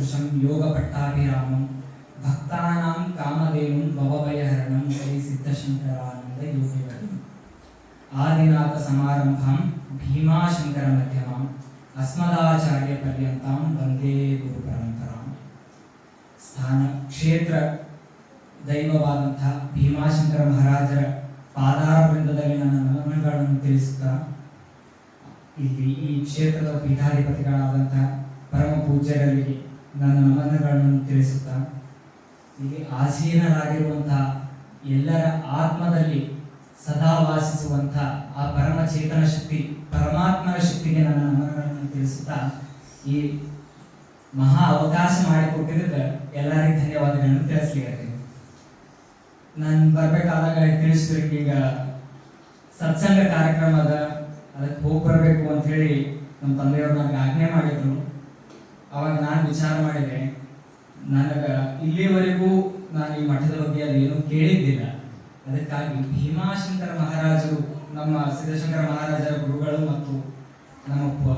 ಸದೃಶಂ ಯೋಗ ಪಟ್ಟಾಭಿರಾಮಂ ಭಕ್ತಾನಾಂ ಕಾಮಧೇನುಂ ಭವಭಯಹರಣಂ ಶ್ರೀ ಸಿದ್ಧಶಂಕರಾನಂದ ಯೋಗಿವರಂ ಆದಿನಾಥ ಸಮಾರಂಭಂ ಭೀಮಾಶಂಕರ ಮಧ್ಯಮಂ ಅಸ್ಮದಾಚಾರ್ಯ ಪರ್ಯಂತಂ ವಂದೇ ಗುರು ಪರಂಪರಾಂ. ಸ್ಥಾನ ಕ್ಷೇತ್ರ ದೈವವಾದಂತಹ ಭೀಮಾಶಂಕರ ಮಹಾರಾಜರ ಪಾದಾರ ವೃಂದದಲ್ಲಿ ನನ್ನ ನಮನಗಳನ್ನು ತಿಳಿಸುತ್ತಾ, ಇಲ್ಲಿ ಈ ಕ್ಷೇತ್ರದ ಪೀಠಾಧಿಪತಿಗಳಾದಂತಹ ಪರಮ ಪೂಜ್ಯರಲ್ಲಿ ನನ್ನ ನಮನಗಳನ್ನು ತಿಳಿಸುತ್ತಾ, ಇಲ್ಲಿ ಆಸೀನರಾಗಿರುವಂತಹ ಎಲ್ಲರ ಆತ್ಮದಲ್ಲಿ ಸದಾ ವಾಸಿಸುವಂತಹ ಆ ಪರಮ ಚೇತನ ಶಕ್ತಿ ಪರಮಾತ್ಮನ ಶಕ್ತಿಗೆ ನನ್ನ ನಮನಗಳನ್ನು ತಿಳಿಸುತ್ತಾ, ಈ ಮಹಾ ಅವಕಾಶ ಮಾಡಿಕೊಟ್ಟಿದ್ದಕ್ಕೆ ಎಲ್ಲರಿಗೂ ಧನ್ಯವಾದಗಳನ್ನು ತಿಳಿಸ್ಲಿಕ್ಕೆ. ನಾನು ಬರ್ಬೇಕಾದಾಗ ತಿಳಿಸಿದ್ರಿಗೆ ಈಗ ಸತ್ಸಂಗ ಕಾರ್ಯಕ್ರಮ ಅದ, ಅದಕ್ಕೆ ಹೋಗಿ ಬರಬೇಕು ಅಂತ ಹೇಳಿ ನಮ್ಮ ತಂದೆಯವರು ನನಗೆ ಆಜ್ಞೆ ಮಾಡಿದ್ರು. ಅವಾಗ ನಾನು ವಿಚಾರ ಮಾಡಿದೆ, ನನಗೆ ಇಲ್ಲಿವರೆಗೂ ನಾನು ಈ ಮಠದ ಬಗ್ಗೆ ಅದೇನು ಕೇಳಿದ್ದಿಲ್ಲ. ಅದಕ್ಕಾಗಿ ಭೀಮಾಶಂಕರ ಮಹಾರಾಜರು, ನಮ್ಮ ಸಿದ್ಧಶಂಕರ ಮಹಾರಾಜರ ಗುರುಗಳು ಮತ್ತು ನಮ್ಮ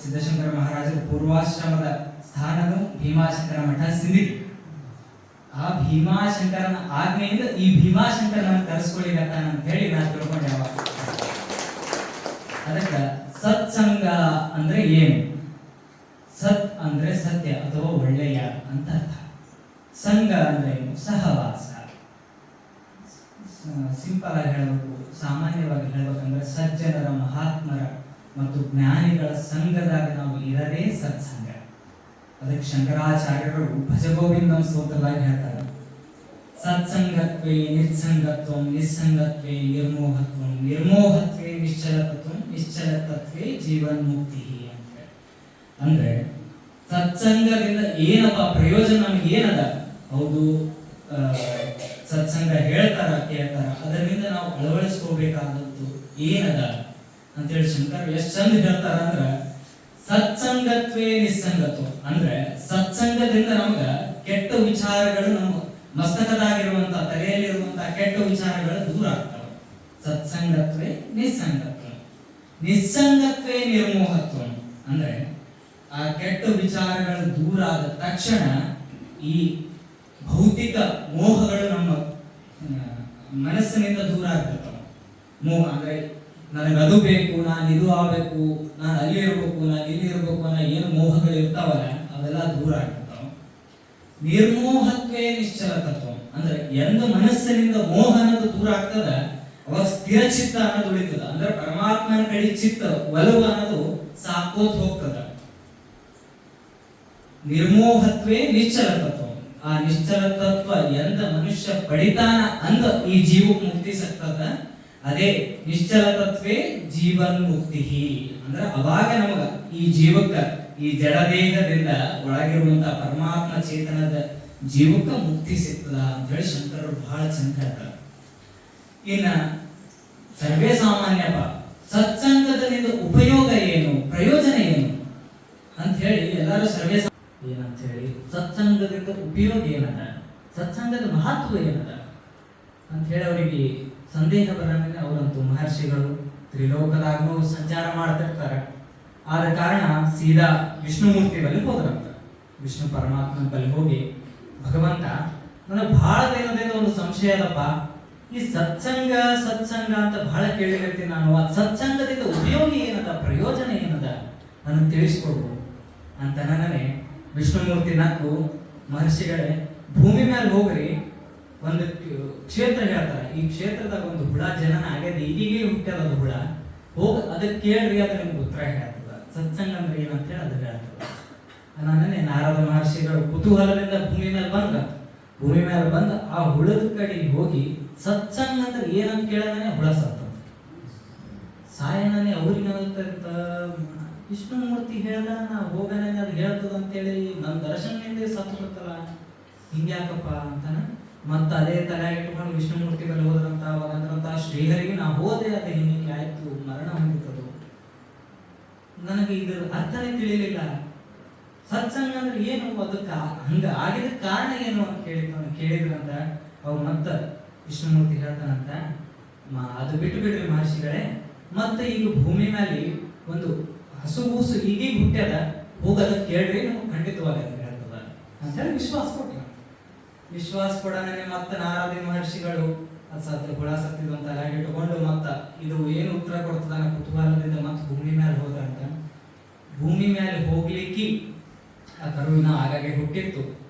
ಸಿದ್ಧಶಂಕರ ಮಹಾರಾಜರ ಪೂರ್ವಾಶ್ರಮದ ಸ್ಥಾನನು ಭೀಮಾಶಂಕರ ಮಠ ಸಿಂಧಿಗೆ. ಆ ಭೀಮಾಶಂಕರನ ಆಜ್ಞೆಯಿಂದ ಈ ಭೀಮಾಶಂಕರನ ಕರೆಸ್ಕೊಳ್ಳಿಗತ್ತ ಅಂತ ಹೇಳಿ ನಾನು ತಿಳ್ಕೊಂಡೆ. ಅವಾಗ ಅದಕ್ಕೆ ಸತ್ಸಂಗ ಅಂದ್ರೆ ಏನು? ಸತ್ ಅಂದ್ರೆ ಸತ್ಯ ಅಥವಾ ಒಳ್ಳೆಯ ಅಂತ ಅರ್ಥ. ಸಂಘ ಅಂದ್ರೆ ಏನು? ಸಹವಾಸ. ಸಿಂಪಲ್ ಆಗಿ ಹೇಳಬೇಕು, ಸಾಮಾನ್ಯವಾಗಿ ಹೇಳ್ಬೇಕಂದ್ರೆ ಸಜ್ಜನರ, ಮಹಾತ್ಮರ ಮತ್ತು ಜ್ಞಾನಿಗಳ ಸಂಘದಾಗ ನಾವು ಇರದೇ ಸತ್ಸಂಗ. ಅದಕ್ಕೆ ಶಂಕರಾಚಾರ್ಯರು ಭಜಗೋವಿಂದಂ ಸ್ತೋತ್ರವಾಗಿ ಹೇಳ್ತಾರೆ, ಸತ್ಸಂಗತ್ವೇ ನಿತ್ಸಂಗತ್ವಂ ನಿಸ್ಸಂಗತ್ವೇ ನಿರ್ಮೋಹತ್ವಂ ನಿರ್ಮೋಹತ್ವೇ ನಿಶ್ಚಲತತ್ವಂ ನಿಶ್ಚಲತತ್ವೇ ಜೀವನ್ಮುಕ್ತಿ ಅಂತ. ಅಂದ್ರೆ ಸತ್ಸಂಗದಿಂದ ಏನಪ್ಪ ಪ್ರಯೋಜನ, ನಮ್ಗೆ ಏನದ? ಹೌದು, ಸತ್ಸಂಗ ಹೇಳ್ತಾರ, ಕೇಳ್ತಾರ, ಅದರಿಂದ ನಾವು ಅಳವಡಿಸ್ಕೋಬೇಕಾದದ್ದು ಏನದ ಅಂತೇಳಿ ಶಂಕರ್ ಎಷ್ಟು ಚಂದ ಹೇಳ್ತಾರ ಅಂದ್ರ, ಸತ್ಸಂಗತ್ವೇ ನಿಸ್ಸಂಗತ್ವ ಅಂದ್ರೆ ಸತ್ಸಂಗದಿಂದ ನಮ್ಗ ಕೆಟ್ಟ ವಿಚಾರಗಳು, ನಮ್ಮ ಮಸ್ತಕದಾಗಿರುವಂತಹ ತಲೆಯಲ್ಲಿರುವಂತಹ ಕೆಟ್ಟ ವಿಚಾರಗಳು ದೂರ ಆಗ್ತವೆ. ಸತ್ಸಂಗತ್ವೇ ನಿಸ್ಸಂಗತ್ವ. ನಿಸ್ಸಂಗತ್ವೇ ನಿರ್ಮೋಹತ್ವ ಅಂದ್ರೆ ಆ ಕೆಟ್ಟ ವಿಚಾರಗಳು ದೂರ ಆದ ತಕ್ಷಣ ಈ ಭೌತಿಕ ಮೋಹಗಳು ನಮ್ಮ ಮನಸ್ಸಿನಿಂದ ದೂರ ಆಗ್ಬಿಡ್ತಾವ. ಮೋಹ ಅಂದ್ರೆ ನನಗೆ ಅದು ಬೇಕು, ನಾನು ಇದು ಆಗ್ಬೇಕು, ನಾನು ಅಲ್ಲಿ ಇರ್ಬೇಕು, ನಾನು ಇಲ್ಲಿ ಇರ್ಬೇಕು ಅನ್ನೋ ಏನು ಮೋಹಗಳು ಇರ್ತಾವಲ್ಲ ಅವೆಲ್ಲ ದೂರ ಆಗ್ಬಿಡ್ತಾವ. ನಿರ್ಮೋಹತ್ವೇ ನಿಶ್ಚಲ ತತ್ವ ಅಂದ್ರೆ ಎಂದ ಮನಸ್ಸಿನಿಂದ ಮೋಹ ಅನ್ನೋದು ದೂರ ಆಗ್ತದ, ಅವಾಗ ಸ್ಥಿರ ಚಿತ್ತ ಅನ್ನೋದು ಉಳಿತದ. ಅಂದ್ರೆ ಪರಮಾತ್ಮನ ಕಡೆ ಚಿತ್ತ ಒಲವು ಅನ್ನೋದು ಸಾಕೋತ್ ಹೋಗ್ತದ. ನಿರ್ಮೋಹತ್ವೇ ನಿಶ್ಚಲ ತತ್ವ. ಆ ನಿಶ್ಚಲ ತತ್ವ ಎಂದ ಮನುಷ್ಯ ಪಡಿತಾನ ಅಂದ ಈ ಜೀವಕ್ಕೆ ಮುಕ್ತಿ ಸಿಗ್ತದ. ಅದೇ ನಿಶ್ಚಲ ತತ್ವೇ ಜೀವನ್ ಮುಕ್ತಿ ಅಂದ್ರೆ ಅವಾಗ ನಮಗ ಈ ಜೀವಕ್ಕ, ಈ ಜಡದೇಹದಿಂದ ಒಳಗಿರುವಂತಹ ಪರಮಾತ್ಮ ಚೇತನದ ಜೀವಕ್ಕ ಮುಕ್ತಿ ಸಿಗ್ತದ ಅಂತ ಹೇಳಿ ಶಂಕರರು ಬಹಳ ಚಂದ ಹೇಳ್ತಾರೆ. ಇನ್ನ ಸರ್ವೇ ಸಾಮಾನ್ಯಪ್ಪ ಸತ್ಸಂಗದಿಂದ ಉಪಯೋಗ ಏನು, ಪ್ರಯೋಜನ ಏನು ಅಂತ ಹೇಳಿ ಎಲ್ಲರೂ ಸರ್ವೇ ಏನಂತ ಹೇಳಿ, ಸತ್ಸಂಗದಿಂದ ಉಪಯೋಗ ಏನದ, ಸತ್ಸಂಗದ ಮಹತ್ವ ಏನದ ಅಂತ ಹೇಳಿ ಅವರಿಗೆ ಸಂದೇಹ ಬರಂದ್ರೆ, ಅವರಂತೂ ಮಹರ್ಷಿಗಳು ತ್ರಿಲೋಕದಾಗೂ ಸಂಚಾರ ಮಾಡ್ತಿರ್ತಾರೆ. ಆದ ಕಾರಣ ಸೀದಾ ವಿಷ್ಣುಮೂರ್ತಿ ಬಳಿ ಹೋದ್ರಂತ. ವಿಷ್ಣು ಪರಮಾತ್ಮನ ಬಳಿ ಹೋಗಿ, ಭಗವಂತ ನನಗೆ ಬಹಳ ದಿನದಿಂದ ಒಂದು ಸಂಶಯ ಅದಪ್ಪ, ಈ ಸತ್ಸಂಗ ಸತ್ಸಂಗ ಅಂತ ಬಹಳ ಕೇಳಿರ್ತೀನಿ ನಾನು, ಆ ಸತ್ಸಂಗದಿಂದ ಉಪಯೋಗ ಏನದ, ಪ್ರಯೋಜನ ಏನದ ನನಗೆ ತಿಳಿಸ್ಕೊಡ್ಬೋದು ಅಂತ ನನಗೆ ವಿಷ್ಣುಮೂರ್ತಿ ನಕ್ಕು, ಮಹರ್ಷಿಗಳೇ ಭೂಮಿ ಮೇಲೆ ಹೋಗ್ರಿ, ಒಂದು ಕ್ಷೇತ್ರ ಹೇಳ್ತಾರೆ, ಈ ಕ್ಷೇತ್ರದಾಗ ಒಂದು ಹುಳ ಜನನ ಆಗ್ಯದ, ಈಗೀಗ ಹುಟ್ಟ್ಯದ ಅದು ಹುಳ, ಹೋಗಿ ಅದಕ್ಕೆ ಕೇಳ್ರಿ, ಅದು ನಿಮ್ಗೆ ಉತ್ತರ ಹೇಳ್ತದ. ಸತ್ಸಂಗ ಅಂದ್ರೆ ಏನಂತ ಹೇಳಿ ಅದು ಹೇಳ್ತದ. ನಾನೇ ನಾರದ ಮಹರ್ಷಿಗಳು ಕುತೂಹಲದಿಂದ ಭೂಮಿ ಮೇಲೆ ಬಂದ್ರ, ಭೂಮಿ ಮೇಲೆ ಬಂದ ಆ ಹುಳದ ಕಡೆ ಹೋಗಿ ಸತ್ಸಂಗ ಅಂದ್ರೆ ಏನಂತ ಕೇಳನೇ ಹುಳ ಸತ್ತ ಸಾಯನೇ ಅವ್ರಿಗೆ ವಿಷ್ಣುಮೂರ್ತಿ ಹೇಳ್ದ, ನಾ ಹೋಗನೇ ಅದು ಹೇಳ್ತದ ಅಂತೇಳಿ ನನ್ನ ದರ್ಶನದಿಂದ ಸತ್ತು ಬಿಡ್ತಲ್ಲ, ಹಿಂಗ್ಯಾಕಪ್ಪ ಅಂತಾನ. ಮತ್ತ ಅದೇ ತಲೆ ಇಟ್ಕೊಂಡು ವಿಷ್ಣುಮೂರ್ತಿ ಮೇಲೆ ಹೋದ್ರಂತ. ಅವಾಗಂದ್ರಂತ ಶ್ರೀಹರಿಗೆ ನಾ ಹೋದೆ, ಅದೇ ಹಿಂಗೆ ಆಯ್ತು, ಮರಣ ಹೊಂದಿತ್ತದು. ನನಗೆ ಇದ್ರ ಅರ್ಥನೇ ತಿಳಿಲಿಲ್ಲ. ಸತ್ಸಂಗ ಅಂದ್ರೆ ಏನು, ಅದಕ್ಕೆ ಹಂಗ ಆಗಿದ ಕಾರಣ ಏನು ಅಂತ ಕೇಳಿದ್ರಂತ. ಅವ್ ಮತ್ತ ವಿಷ್ಣುಮೂರ್ತಿ ಹೇಳ್ತಾನಂತ, ಅದು ಬಿಟ್ಟು ಬಿಡ್ರಿ ಮಹರ್ಷಿಗಳೇ, ಮತ್ತೆ ಈಗ ಭೂಮಿ ಮೇಲೆ ಒಂದು ಹಸು ಬೂಸು ಈಗೀಗ ಹುಟ್ಟ್ಯದ, ಹೋಗದ ಕೇಳ್ರಿ, ನಮ್ಗೆ ಖಂಡಿತವಾಗಿ ಅದು ಹೇಳ್ತದ ಅಂತೇಳಿ ವಿಶ್ವಾಸ ಕೊಟ್ಟ. ವಿಶ್ವಾಸ ಕೊಡನೇ ಮತ್ತೆ ನಾರದಿ ಮಹರ್ಷಿಗಳು ಸತ್ಯ ಹುಳ ಸತ್ತಿದ್ದು ಅಂತ ಅಲಾಗಿ ಇಟ್ಕೊಂಡು ಮತ್ತ ಇದು ಏನು ಉತ್ತರ ಕೊಡ್ತದ ಕುತೂಹಲದಿಂದ ಮತ್ತೆ ಭೂಮಿ ಮೇಲೆ ಹೋದ್ರಂತ. ಭೂಮಿ ಮೇಲೆ ಹೋಗ್ಲಿಕ್ಕೆ ಆ ಕರುವಿನ ಆಗಾಗ್ಗೆ ಹುಟ್ಟಿತ್ತು.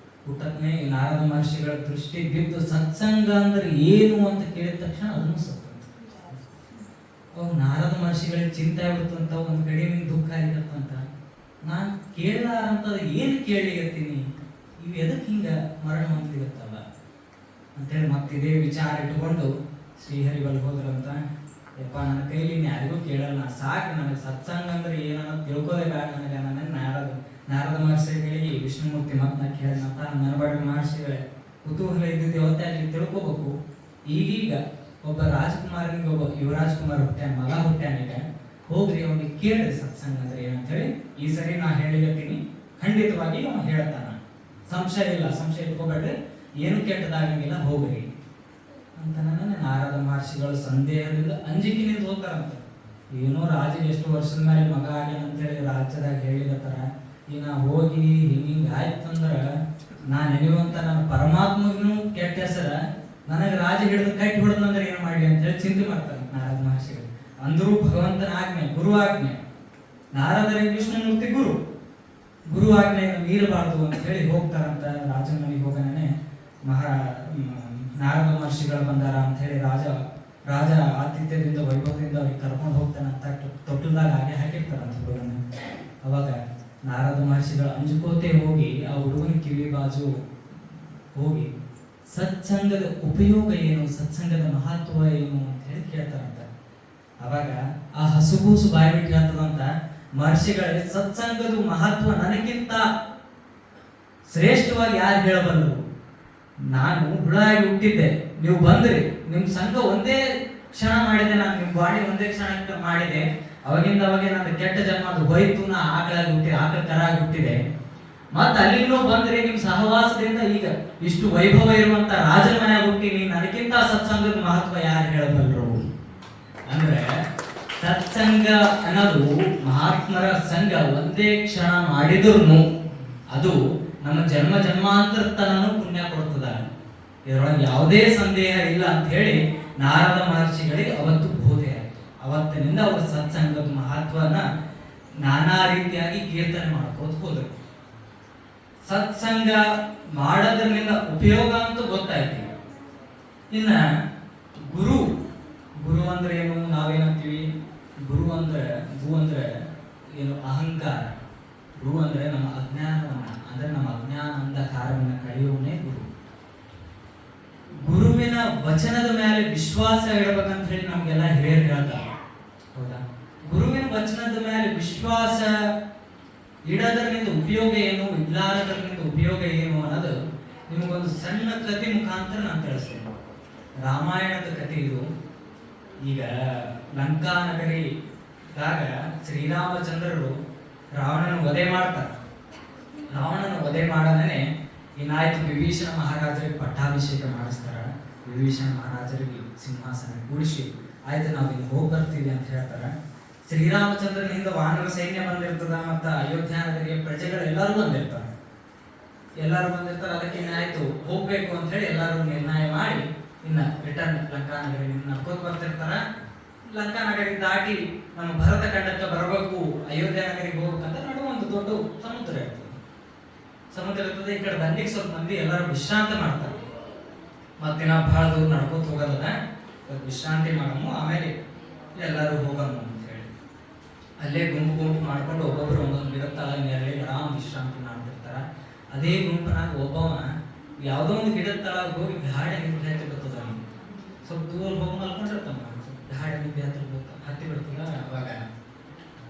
ಹುಟ್ಟತ್ನೇ ನಾರದ ಮಹರ್ಷಿಗಳ ದೃಷ್ಟಿ ಬಿದ್ದು ಸತ್ಸಂಗ ಅಂದ್ರೆ ಏನು ಅಂತ ಕೇಳಿದ ತಕ್ಷಣ ಅದನ್ನು ಸತ್ತಂತ. ಅವ್ ನಾರದ ಮಹರ್ಷಿಗಳಿಗೆ ಚಿಂತೆ ಆಗ್ಬಿಡ್ತಂತ, ಒಂದ್ ಕಡೆ ನಿಂಗೆ ದುಃಖ ಆಗಿತ್ತಂತ. ನಾನು ಕೇಳಲಾರಂತದ ಏನು ಕೇಳಿಗತ್ತೀನಿ, ಇವು ಎದಕ್ಕೆ ಹಿಂಗ ಮರಣ ಹೊಂದಿಗತ್ತಲ್ಲ ಅಂತೇಳಿ ಮತ್ತಿದೇ ವಿಚಾರ ಇಟ್ಕೊಂಡು ಶ್ರೀಹರಿ ಬಲ್ ಹೋದ್ರಂತ. ಯಪ್ಪ ನನ್ನ ಕೈಲಿ ಯಾರಿಗೂ ಕೇಳಲ್ಲ, ಸಾಕು ನನಗೆ ಸತ್ಸಂಗ ಅಂದ್ರೆ ಏನನ್ನ ತಿಳ್ಕೋಬೇಕಾಗ ನನಗೆ ನಾರದ ಮಹರ್ಷಿಗಳಿಗೆ ವಿಷ್ಣುಮೂರ್ತಿ ಮತ್ ನಾ ಕೇಳಿದಂತ ನನಬಡ ಮಹರ್ಷಿಗಳೇ ಕುತೂಹಲ ಇದ್ದಿದ್ದು ಯಾವತ್ತೇ ಅಲ್ಲಿ ತಿಳ್ಕೋಬೇಕು. ಈಗೀಗ ಒಬ್ಬ ರಾಜಕುಮಾರನಿಗೆ ಒಬ್ಬ ಯುವರಾಜಕುಮಾರ್ ಹುಟ್ಟ್ಯಾನ, ಮಗ ಹುಟ್ಟ್ಯಾನೀಗ, ಹೋಗ್ರಿ ಅವನಿಗೆ ಕೇಳ್ರಿ ಸತ್ಸಂಗ ಅಂದ್ರೆ ಏನಂತೇಳಿ ಈ ಸರಿ ನಾ ಹೇಳಿರ್ತೀನಿ. ಖಂಡಿತವಾಗಿ ಅವನು ಹೇಳ್ತಾನ, ಸಂಶಯ ಇಲ್ಲ, ಸಂಶಯ ಇಟ್ಕೋಬೇಡ್ರಿ, ಏನು ಕೆಟ್ಟದಾಗಂಗಿಲ್ಲ, ಹೋಗ್ರಿ ಅಂತ ನನ್ನ ನಾರದ ಮಹರ್ಷಿಗಳು ಸಂದೇಹದಿಂದ ಅಂಜಿಕೆನಿಂದ ಹೋಗ್ತಾರಂತ. ಏನೋ ರಾಜನಿಗೆ ಎಷ್ಟು ವರ್ಷದ ಮೇಲೆ ಮಗ ಆಗ್ಯಾನ ಅಂತೇಳಿ ರಾಜ್ಯದಾಗ ಹೇಳಿರತ್ತಾರ. ಈಗ ನಾ ಹೋಗಿ ಹಿಂಗ ಆಯ್ತಂದ್ರ ನಾ ನೆನೆಯುವಂತ ನನ್ನ ಪರಮಾತ್ಮಗೂ ಕೆಟ್ಟ ಹೆಸರ, ನನಗೆ ರಾಜ ಹಿಡಿದು ಕಟ್ಟಿ ಹೊಡೆದಂದ್ರೆ ಏನು ಮಾಡ್ಲಿ ಅಂತೇಳಿ ಚಿಂತೆ ಮಾಡ್ತಾರೆ ನಾರದ ಮಹರ್ಷಿಗಳು. ಅಂದರೂ ಭಗವಂತನ ಆಜ್ಞೆ, ಗುರು ಆಜ್ಞೆ, ನಾರದರಿಗೆ ವಿಷ್ಣುಮೂರ್ತಿ ಗುರು ಆಜ್ಞೆಯನ್ನು ಮೀರಬಾರ್ದು ಅಂತ ಹೇಳಿ ಹೋಗ್ತಾರಂತ. ರಾಜನ ಮನೆಗೆ ಹೋಗನೇ ನಾರದ ಮಹರ್ಷಿಗಳು ಬಂದಾರ ಅಂತ ಹೇಳಿ ರಾಜ ಆತಿಥ್ಯದಿಂದ ವೈಭವದಿಂದ ಅವ್ರಿಗೆ ಕರ್ಕೊಂಡು ಹೋಗ್ತಾನಂತ ತೊಟ್ಟಲ್ದಾಗ ಹಾಗೆ ಹಾಕಿರ್ತಾರಂತ ಹುಡುಗನ. ಅವಾಗ ನಾರದ ಮಹರ್ಷಿಗಳು ಅಂಜುಕೋತೆ ಹೋಗಿ ಆ ಹುಡುಗನ ಕಿವಿ ಬಾಜು ಹೋಗಿ ಸತ್ಸಂಗದ ಉಪಯೋಗ ಏನು, ಸತ್ಸಂಗದ ಮಹತ್ವ ಏನು ಅಂತ ಹೇಳಿ ಕೇಳ್ತಾರಂತ. ಅವಾಗ ಆ ಹಸುಗೂಸು ಬಾಯಿ ಬಿಟ್ಟು ಹೇಳ್ತದಂತ, ಮಹರ್ಷಿಗಳಿಗೆ ಸತ್ಸಂಗದ ಮಹತ್ವ ನನಗಿಂತ ಶ್ರೇಷ್ಠವಾಗಿ ಯಾರು ಹೇಳಬಲ್ಲರು? ನಾನು ಹುಳ ಆಗಿ ಹುಟ್ಟಿದ್ದೆ, ನೀವು ಬಂದ್ರಿ, ನಿಮ್ ಸಂಘ ಒಂದೇ ಕ್ಷಣ ಮಾಡಿದೆ, ನಾನು ನಿಮ್ ಬಾಡಿ ಒಂದೇ ಕ್ಷಣ ಮಾಡಿದೆ, ಅವಾಗಿಂದ ಅವಾಗೆ ನನ್ನ ಕೆಟ್ಟ ಜನ್ಮ ಅದು ಹೋಯ್ತು, ನಾ ಆಕಳಾಗಿ ಹುಟ್ಟಿ ಆಕಳ ಕರಾಗಿ ಹುಟ್ಟಿದೆ. ಮತ್ತೆ ಅಲ್ಲಿನೂ ಬಂದ್ರಿ, ನಿಮ್ ಸಹವಾಸದಿಂದ ಈಗ ಇಷ್ಟು ವೈಭವ ಇರುವಂತ ರಾಜನ ಮನೆಯಾಗ ಹುಟ್ಟಿನಿ, ನನಗಿಂತ ಸತ್ಸಂಗದ ಮಹತ್ವ ಯಾರು ಹೇಳಬಲ್ಲರು? ಅಂದ್ರೆ ಸತ್ಸಂಗ ಅನ್ನೋದು ಮಹಾತ್ಮರ ಸಂಘ ಒಂದೇ ಕ್ಷಣ ಮಾಡಿದ್ರು ಅದು ನಮ್ಮ ಜನ್ಮ ಜನ್ಮಾಂತರ ತನೂ ಪುಣ್ಯ ಕೊಡ್ತದ, ಇದರೊಳಗೆ ಯಾವುದೇ ಸಂದೇಹ ಇಲ್ಲ ಅಂತ ಹೇಳಿ ನಾರದ ಮಹರ್ಷಿಗಳಿಗೆ ಅವತ್ತು ಬೋಧೆ ಆಯಿತು. ಅವತ್ತಿನಿಂದ ಅವರು ಸತ್ಸಂಗದ ಮಹತ್ವನ ನಾನಾ ರೀತಿಯಾಗಿ ಕೀರ್ತನೆ ಮಾಡ್ಕೋತ ಹೋದರು. ಸತ್ಸಂಗ ಮಾಡೋದ್ರಿಂದ ಉಪಯೋಗ ಅಂತೂ ಗೊತ್ತಾಯ್ತು. ಇನ್ನ ಗುರು ಅಂದ್ರೆ ಏನು, ನಾವೇನಂತೀವಿ ಗುರು ಅಂದ್ರೆ ಏನು, ಅಹಂಕಾರ. ಗುರು ಅಂದ್ರೆ ನಮ್ಮ ಅಜ್ಞಾನವನ್ನ, ಅಂದ್ರೆ ನಮ್ಮ ಅಜ್ಞಾನ ಅಂಧಕಾರವನ್ನ ಕಳೆಯುವನೇ ಗುರು. ಗುರುವಿನ ವಚನದ ಮೇಲೆ ವಿಶ್ವಾಸ ಇಡಬೇಕಂತ ಹೇಳಿ ನಮ್ಗೆಲ್ಲ ಹಿರಿಯರು ಹೇಳ್ತಾರೆ, ಹೌದಾ? ಗುರುವಿನ ವಚನದ ಮೇಲೆ ವಿಶ್ವಾಸ ಇಡೋದ್ರಿಂದ ಉಪಯೋಗ ಏನು, ಇಡ್ಲಾರದ್ರಿಂದ ಉಪಯೋಗ ಏನು ಅನ್ನೋದು ನಿಮಗೊಂದು ಸಣ್ಣ ಕಥೆ ಮುಖಾಂತರ ನಾನು ತಿಳಿಸ್ತೇನೆ. ರಾಮಾಯಣದ ಕಥೆ ಇದು. ಈಗ ಲಂಕಾ ನಗರಿದಾಗ ಶ್ರೀರಾಮಚಂದ್ರರು ರಾವಣನ ವಧೆ ಮಾಡ್ತಾರೆ. ರಾವಣನ ವಧೆ ಮಾಡನೇ ಏನಾಯ್ತು, ವಿಭೀಷಣ ಮಹಾರಾಜರಿಗೆ ಪಟ್ಟಾಭಿಷೇಕ ಮಾಡಿಸ್ತಾರ. ವಿಭೀಷಣ ಮಹಾರಾಜರಿಗೆ ಸಿಂಹಾಸನ ಕೂಡಿಸಿ ಆಯ್ತು ನಾವು ಇಲ್ಲಿ ಹೋಗಿ ಬರ್ತೀವಿ ಅಂತ ಹೇಳ್ತಾರ. ಶ್ರೀರಾಮಚಂದ್ರನಿಂದ ವಾನರ ಸೈನ್ಯ ಬಂದಿರ್ತದ, ಮತ್ತ ಅಯೋಧ್ಯ ನಗರಿಯ ಪ್ರಜೆಗಳು ಎಲ್ಲರೂ ಬಂದಿರ್ತಾರೆ. ಅದಕ್ಕೆ ಏನಾಯ್ತು, ಹೋಗ್ಬೇಕು ಅಂತ ಹೇಳಿ ಎಲ್ಲರೂ ನಿರ್ಣಯ ಮಾಡಿ ಇನ್ನ ರಿಟರ್ನ್ ಲಂಕಾ ನಗರಿ ನಡ್ಕೋತ ಬರ್ತಿರ್ತಾರ. ಲಂಕಾ ನಗರಿ ದಾಟಿ ನಮ್ಮ ಭರತ ಖಂಡಕ್ಕೆ ಬರಬೇಕು, ಅಯೋಧ್ಯ ನಗರಿಗೆ ಹೋಗ್ಬೇಕಂತ ನಡುವ ಒಂದು ದೊಡ್ಡ ಸಮುದ್ರ ಇರ್ತದೆ. ಈ ಕಡೆ ದಂಡಿಗೆ ಸ್ವಲ್ಪ ಮಂದಿ ಎಲ್ಲರೂ ವಿಶ್ರಾಂತಿ ಮಾಡ್ತಾರೆ. ಮತ್ತೆ ನಾವು ಬಹಳ ದೂರ ನಡ್ಕೋತ ಹೋಗೋದಲ್ಲ, ವಿಶ್ರಾಂತಿ ಮಾಡಮು, ಆಮೇಲೆ ಎಲ್ಲರೂ ಹೋಗೋಣ ಅಂತ ಹೇಳಿ ಅಲ್ಲೇ ಗುಂಪು ಮಾಡ್ಕೊಂಡು ಒಬ್ಬೊಬ್ರು ಒಂದೊಂದು ಗಿಡದ ನೆರಳಿ ಆರಾಮ್ ವಿಶ್ರಾಂತಿ ಮಾಡ್ತಿರ್ತಾರ. ಅದೇ ಗುಂಪಿನಾಗ ಒಬ್ಬವ ಯಾವುದೋ ಒಂದು ಗಿಡದ ತಳಗ ಹೋಗಿ ಗಾಢ ನಿದ್ದೆ ಹತ್ತಿ ಬರ್ತದ. ಸ್ವಲ್ಪ ದೂರ ಹೋಗಿ ಮಲ್ಕೊಂಡಿರ್ತಾನ, ಗಾಢ ನಿದ್ದೆ ಹತ್ತಿ ಬಿಡ್ತದ. ಅವಾಗ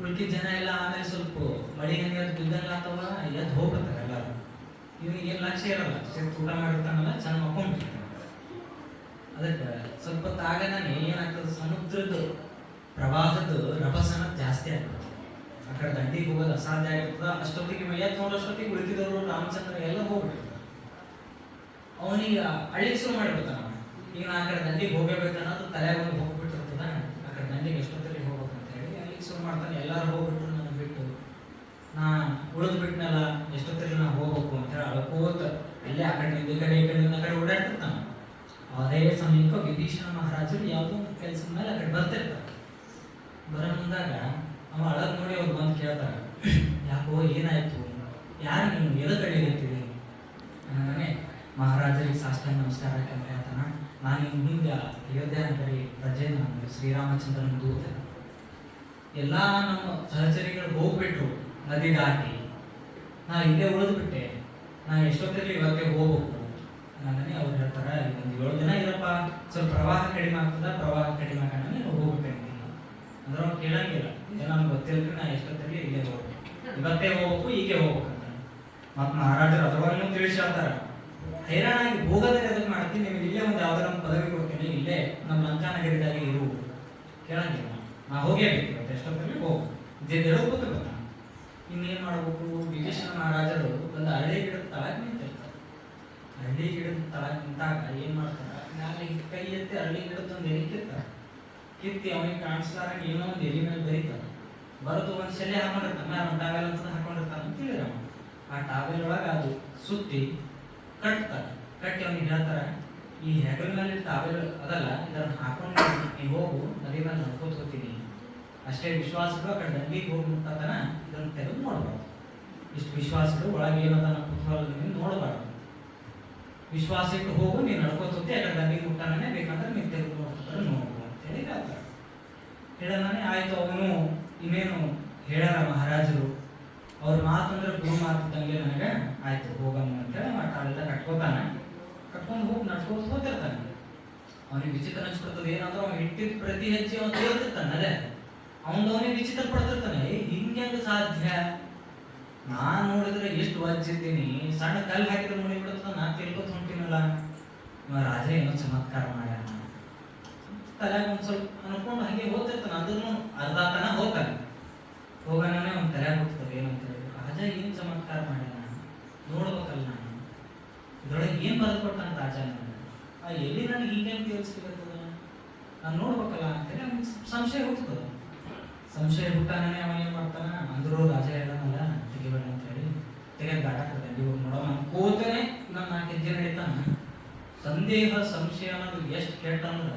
ಉಳ್ಕಿದ ಜನ ಎಲ್ಲ ಆಮೇಲೆ ಸ್ವಲ್ಪ ಮಳಿ ಹಂಗೆ ಅದು ಬಿದ್ದಂಗ ಆತವ, ಎದ್ದು ಹೋಗ್ಬಿಡ್ತಾರೆ ಎಲ್ಲರೂ. ಇವನಿಗೆ ಏನು ಲಕ್ಷ್ಯ ಇರಲ್ಲ, ಊಟ ಮಾಡಿರ್ತಾನಲ್ಲ, ಚೆಂದ ಮಕ್ಕೊಂಡಿರ್ತಾನೆ. ಅದಕ್ಕೆ ಸ್ವಲ್ಪ ತಾಗನೇ ಏನಾಗ್ತದೆ, ಸಮುದ್ರದ ಪ್ರವಾಹದ ರಭಸನ ಜಾಸ್ತಿ ಆಗ್ತದೆ. ಆ ಕಡೆ ದಂಡಿಗೆ ಹೋಗೋದು ಅಸಾಧ್ಯ ಆಗಿರ್ತದ. ಅಷ್ಟೊತ್ತಿಗೆ ಮೈಯತ್ ನೋಡೋಷ್ಟೊತ್ತಿಗೆ ಉಳಿದಿದ್ದವರು ರಾಮಚಂದ್ರ ಎಲ್ಲ ಹೋಗ್ಬಿಟ್ಟಿರ್ತಾರೆ. ಅವನಿಗೆ ಅಳಿಗೆ ಶುರು ಮಾಡಿಬಿಡ್ತಾನ. ಈಗ ನಾ ಆ ಕಡೆ ದಂಡಿಗೆ ಹೋಗಬೇಕನ್ನೋದು ತಲೆ ಒಂದು ಹೋಗ್ಬಿಟ್ಟಿರ್ತದ. ಆ ಕಡೆ ದಂಡಿಗೆ ಎಷ್ಟೊತ್ತಲ್ಲಿ ಹೋಗ್ಬೇಕಂತ ಹೇಳಿ ಅಲ್ಲಿಗೆ ಶುರು ಮಾಡ್ತಾನೆ. ಎಲ್ಲರೂ ಹೋಗ್ಬಿಟ್ರು, ನನಗೆ ಬಿಟ್ಟು ನಾ ಉಳಿದು ಬಿಟ್ನಲ್ಲ ಎಷ್ಟೊತ್ತಲ್ಲಿ ನಾವು ಹೋಗ್ಬೇಕು ಅಂತ ಹೇಳಿ ಅಳ್ಕೋತ ಅಲ್ಲೇ ಆ ಕಡೆಯಿಂದ ಈ ಕಡೆಯಿಂದ ಆ ಕಡೆ ಓಡಾಡ್ತಿರ್ತಾನ. ಅದೇ ಸಮಯಕ್ಕೆ ವಿಭೀಷಣ ಮಹಾರಾಜರು ಯಾವುದೋ ಕೆಲಸದ ಮೇಲೆ ಆ ಕಡೆ ಬರ್ತಿರ್ತಾರೆ. ಬರೋ ಮುಂದಾಗ ಅವ ಅಳದ್ ನೋಡಿ ಅವ್ರು ಬಂದು ಕೇಳ್ತಾರೆ, ಯಾಕೋ ಏನಾಯ್ತು, ಯಾರು ನೀವು ಎದಕ್ಕೆ ಅಳಿಗತ್ತೀರಿ? ನಾನೇ ಮಹಾರಾಜರಿಗೆ ಸಾಷ್ಟಾಂಗ ನಮಸ್ಕಾರ ಅಂತ ಹೇಳ್ತಾನ. ನಾನು ಹಿಂಗೆ ಅಯೋಧ್ಯ ನಗರಿ ಪ್ರಜೆ, ನಾನು ಶ್ರೀರಾಮಚಂದ್ರನ ದೂತ. ಎಲ್ಲ ನಮ್ಮ ಸಹಚರಿಗಳು ಹೋಗ್ಬಿಟ್ರು ನದಿ ದಾಟಿ, ನಾ ಇಲ್ಲೇ ಉಳಿದು ಬಿಟ್ಟೆ. ನಾ ಎಷ್ಟೊತ್ತಿರಲಿ ಇವತ್ತೇ ಹೋಗ್ಬೇಕು. ನಾನೇ ಅವ್ರು ಹೇಳ್ತಾರೆ, ಒಂದು 7 ದಿನ ಇರಪ್ಪ, ಸ್ವಲ್ಪ ಪ್ರವಾಹ ಕಡಿಮೆ ಆಗ್ತದ, ಪ್ರವಾಹ ಕಡಿಮೆ ಆಗೋಣ ನೀವು ಹೋಗ್ಬೇಕಂತೀನಿ. ಅಂದ್ರೆ ಅವ್ರು ಕೇಳಂಗಿಲ್ಲ, ನಮ್ಗೆ ಗೊತ್ತಿಲ್ಲರಿ ನಾ ಎಷ್ಟೊತ್ತಿರಲಿ ಇಲ್ಲೇ ಹೋಗ್ಬೇಕು, ಇವತ್ತೇ ಹೋಗ್ಬೇಕು, ಹೀಗೆ ಹೋಗ್ಬೇಕಂತ. ಮತ್ತು ಮಹಾರಾಜರು ಅದರೊಳಗೂ ತಿಳಿಸಿ ಹೇಳ್ತಾರೆ, ಹೈರಾಣಾಗಿ ಹೋಗೋದೇ ಅದಕ್ಕೆ ಮಾಡ್ತೀನಿ, ನಿಮಗೆ ಇಲ್ಲೇ ಒಂದು ಯಾವ್ದಾರ ಒಂದು ಪದವಿ ಕೊಡ್ತೀನಿ, ಇಲ್ಲೇ ನಮ್ಮ ಲಂಕಾನಗರಿದಾಗ ಇರು. ಕೇಳಂಗಿಲ್ಲ, ನಾ ಹೋಗೇಬೇಕು, ಇವತ್ತು ಎಷ್ಟೊತ್ತಲ್ಲಿ ಹೋಗು ಹೇಳೋ ಗೊತ್ತಿರ್ತಾನೆ. ಇನ್ನೇನು ಮಾಡಬೇಕು? ವಿಭೀಷಣ ಮಹಾರಾಜರು ಒಂದು ಅರಳಿ ಗಿಡದ ತಳಗೆ ನಿಂತಿರ್ತಾರೆ. ಅರಳಿ ಗಿಡದ ತಳಗೆ ನಿಂತಾಗ ಏನು ಮಾಡ್ತಾರೆ, ನಾಳೆ ಕೈ ಎತ್ತಿ ಅರಳಿ ಗಿಡದ ಒಂದು ಎಲೆ ಕಿತ್ತಾರೆ. ಕಿತ್ತಿ ಅವನಿಗೆ ಕಾಣಿಸ್ಲಾರಂಗೆ ಏನೋ ಒಂದು ಎಲೆ ಮೇಲೆ ಬರೀತಾರೆ. ಬರೆದು ಒಂದು ಶೆಲೆ ಹಾಕೊಂಡಿರ್ತಾನೆ, ಒಂದು ಟಾವೆಲ್ ಅಂತ ಹಾಕೊಂಡಿರ್ತಾನೆ ಅಂತ ಹೇಳಿರಮ್ಮ. ಆ ಟಾವೆಲ್ ಒಳಗೆ ಅದು ಸುತ್ತಿ ಕಟ್ತಾರೆ. ಕಟ್ಟಿ ಅವನಿಗೆ ಹೇಳ್ತಾರೆ, ಈ ಹೆಗಲ ಮೇಲೆ ಟಾವೆಲ್ ಅದಲ್ಲ, ಇದನ್ನು ಹಾಕೊಂಡು ನೀವು ಹೋಗು, ನದಿ ಮೇಲೆ ನಡ್ಕೋತ ಹೋಗ್ತೀನಿ. ಅಷ್ಟೇ ವಿಶ್ವಾಸಗಳು ಆ ಕಡೆ ದಂಡಿಗೆ ಹೋಗಿ ಮುಟ್ಟತನ ಇದನ್ನು ತೆಗೆದು ನೋಡಬಾರ್ದು. ಇಷ್ಟು ವಿಶ್ವಾಸಗಳು ಒಳಗೆ ಏನದನ್ನ ಕುತೂಹಲದಿಂದ ನೋಡಬಾರ್ದು. ವಿಶ್ವಾಸ ಇಟ್ಟು ಹೋಗು, ನೀನು ನಡ್ಕೋತ ಹೋಗ್ತಿ, ಆ ಕಡೆ ದಂಡಿಗೆ ಮುಟ್ಟಾನೇ, ಬೇಕಂದ್ರೆ ನೀವು ತೆಗೆದು ನೋಡ್ತಾರೆ ನೋಡ್ಬೋದು ಅಂತೇಳಿ ಹೇಳ್ತಾರೆ. ಹೇಳನೇ ಆಯ್ತು. ಅವನು ಇನ್ನೇನು ಹೇಳ್ಯಾರ ಮಹಾರಾಜರು, ಅವ್ರ ಮಾತಂದ್ರೆ ಗುರು ಮಾತಿದ್ದಂಗೆ ನನಗೆ ಆಯ್ತು ಹೋಗಮ್ಮ ಅಂತೇಳಿ ಅವೆಲ್ಲ ಕಟ್ಕೋತಾನೆ. ಕಟ್ಕೊಂಡು ಹೋಗಿ ನಡ್ಕೋತ ಹೋಗ್ತಿರ್ತಾನೆ. ಅವನಿಗೆ ವಿಚಿತ್ರ ಅನ್ಸ್ಬಿಡ್ತದೆ. ಏನಾದ್ರೂ ಅವ್ನು ಇಟ್ಟಿದ್ದ ಪ್ರತಿ ಹೆಜ್ಜೆ ಅವನು ತೇಳ್ತಿರ್ತಾನೆ. ಅದೇ ಅವನಿಗೆ ವಿಚಿತ್ರ ಪಡ್ತಿರ್ತಾನೆ, ಹಿಂಗೆ ಸಾಧ್ಯ? ನಾನ್ ನೋಡಿದ್ರೆ ಎಷ್ಟು ವಜ್ಜಿದ್ದೀನಿ, ಸಣ್ಣ ಕಲ್ಲು ಹಾಕಿದ್ರೆ ಮುಳಿ ಬಿಡುತ್ತ, ನಾ ತಿಳ್ಕೊತ ಹೊಂಟಿನಲ್ಲ, ಇವ ರಾಜ ಏನೋ ಚಮತ್ಕಾರ ಮಾಡ್ಯಾನ ತಲೆಯಾಗ ಒಂದ್ ಸ್ವಲ್ಪ ಅನ್ಕೊಂಡು ಹಂಗೆ ಹೋಗ್ತಿರ್ತಾನೆ. ಅದನ್ನು ಅರ್ಧ ತನ ಹೋಗ್ತಾನೆ. ಹೋಗೋಣನೇ ಅವ್ನ ತಲೆಯಾಗ ಹೋಗ್ತದೆ, ಏನಂತ ಹೇಳಿ ರಾಜ ಏನ್ ಚಮತ್ಕಾರ ಮಾಡ್ಯಾನ ನೋಡ್ಬೇಕಲ್ಲ, ನಾನು ಇದ್ರೊಳಗೆ ಏನ್ ಬರೆದ್ಕೊಟ್ಟಾನ ರಾಜ ನನಗೆ, ಆ ಎಲ್ಲಿ ನನಗೆ ಹಿಂಗೆ ತಿಳಿಸ್ಲಿಕ್ಕದ, ನಾನು ನೋಡ್ಬೇಕಲ್ಲ ಅಂತೇಳಿ ಅವ್ನಿಗೆ ಸಂಶಯ ಹುಟ್ಟುತ್ತದೆ. ಸಂಶಯ ಹುಟ್ಟಾನೇ ಅವ ಏನ್ ಮಾಡ್ತಾನ, ಅಂದ್ರೂ ರಾಜ ಹೇಳನಲ್ಲ ತೆಗಿಬೇಡ ಅಂತ ಹೇಳಿ ತೆಗೆದು ದಾಟಾಕ್ತದೆ. ನೀವು ನೋಡೋ ಕೂತೇನೆ ನಾನು 4 ಹೆಜ್ಜೆ ನಡೀತಾನ. ಸಂದೇಹ ಸಂಶಯ ಅನ್ನೋದು ಎಷ್ಟು ಕೆಟ್ಟ ಅಂದ್ರೆ,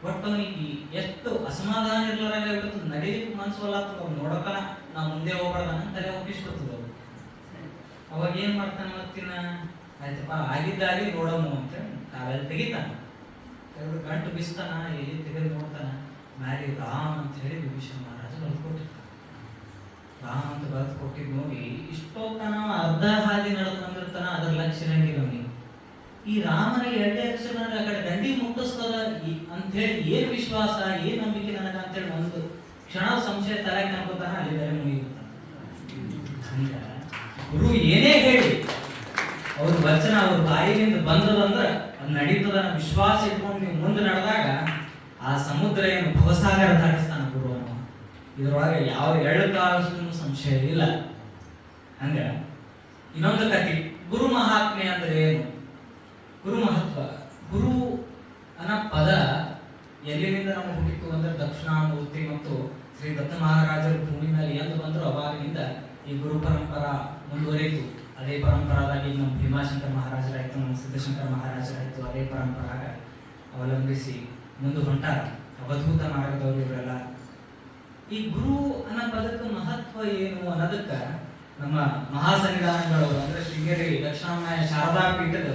ಒಟ್ಟು ಅವನಿಗೆ ಎಷ್ಟು ಅಸಮಾಧಾನ ಇರ್ಲಾರಾಗ ಇರ್ತದೆ, ನಡೀಲಿಕ್ಕೆ ಮನ್ಸೋಲ್ಲಾಗ್ತದ. ಅವ್ನು ನೋಡೋಕನ ನಾ ಮುಂದೆ ಹೋಗ್ಬಾರ್ದಾನ ತಲೆ ಒಪ್ಪಿಸ್ಬಿಡ್ತದ. ಅವಾಗ ಏನ್ ಮಾಡ್ತಾನ, ಮತ್ತಿನ ಆಯ್ತಪ್ಪ ಆಗಿದ್ದಾಗಿ ನೋಡೋನು ಅಂತೇಳಿ ತಾವೆಲ್ಲ ತೆಗಿತಾನ. ತೆಗೆದು ಗಂಟು ಬಿಸ್ತಾನ, ಎಲ್ಲಿ ತೆಗೆದು ನೋಡ್ತಾನ, ಮ್ಯಾರಿ ರಾಮ್ ಅಂತ ಹೇಳಿ ವಿಭೀಷಣ ಮಹಾರಾಜ ಬರೆದು ಕೊಟ್ಟಿರ್ತಾನೆ. ರಾಮ್ ಅಂತ ಬರೆದು ಕೊಟ್ಟಿದ್ ನೋಡಿ ಇಷ್ಟೊತ್ತನ ಅರ್ಧ ಹಾದಿ ನಡೆದು ಬಂದಿರ್ತಾನ. ಅದ್ರ ಲಕ್ಷಣ ಅವನಿಗೆ ಈ ರಾಮನ 2 ಅಕ್ಷರ ಆ ಕಡೆ ದಂಡಿ ಮುಟ್ಟಿಸ್ತದ ಅಂತ ಹೇಳಿ ಏನ್ ವಿಶ್ವಾಸ, ಏನ್ ನಂಬಿಕೆ ನನಗ ಅಂತೇಳಿ ಒಂದು ಕ್ಷಣ ಸಂಶಯ ತಲೆಗೆ ಅನ್ಕೋತಾನ, ಅಲ್ಲಿ ಬೇರೆ ಮುಗಿರ್ತಾನ. ಹಂಗ ಗುರು ಏನೇ ಹೇಳಿ ಅವ್ರ ವಚನ ಅವ್ರ ಬಾಯಿಯಿಂದ ಬಂದದಂದ್ರ ಅದು ನಡೀತದ ವಿಶ್ವಾಸ ಇಟ್ಕೊಂಡು ನೀವು ಮುಂದೆ ನಡೆದಾಗ ಆ ಸಮುದ್ರ ಏನು ಭವಸಾಗರ ದಾಟಿಸ್ತಾನ ಗುರು ಅನ್ನೋ. ಇದ್ರೊಳಗೆ ಯಾವ 2 ಕಾಲಷ್ಟು ಸಂಶಯ ಇಲ್ಲ. ಹಂಗ ಇನ್ನೊಂದು ಕಥೆ, ಗುರು ಮಹಾತ್ಮೆ ಅಂದ್ರೆ ಏನು, ಗುರು ಮಹತ್ವ. ಗುರು ಅನ್ನೋ ಪದ ಎಲ್ಲಿನಿಂದ ನಮಗೆ ಹುಟ್ಟಿತು ಅಂದ್ರೆ ದಕ್ಷಿಣಾಮೂರ್ತಿ ಮತ್ತು ಶ್ರೀ ದತ್ತ ಮಹಾರಾಜರು ಭೂಮಿ ಮೇಲೆ ಎಂದು ಬಂದ್ರು ಅವಾಗಿನಿಂದ ಈ ಗುರು ಪರಂಪರಾ ಮುಂದುವರಿಯಿತು. ಅದೇ ಪರಂಪರಾದಾಗಿ ನಮ್ಮ ಭೀಮಾಶಂಕರ ಮಹಾರಾಜರಾಯ್ತು, ನಮ್ಮ ಸಿದ್ಧಶಂಕರ ಮಹಾರಾಜರಾಯ್ತು, ಅದೇ ಪರಂಪರಾಗ ಅವಲಂಬಿಸಿ ಮುಂದೆ ಹೊಂಟಾರ ಅವಧೂತ ಮಾರ್ಗದವರು ಇವರೆಲ್ಲ. ಈ ಗುರು ಅನ್ನೋ ಪದಕ್ಕೆ ಮಹತ್ವ ಏನು ಅನ್ನೋದಕ್ಕೆ ನಮ್ಮ ಮಹಾಸನ್ನಿಧಾನಗಳು ಅಂದ್ರೆ ಶೃಂಗೇರಿ ದಕ್ಷಿಣಾಮಯ ಶಾರದಾ ಪೀಠದ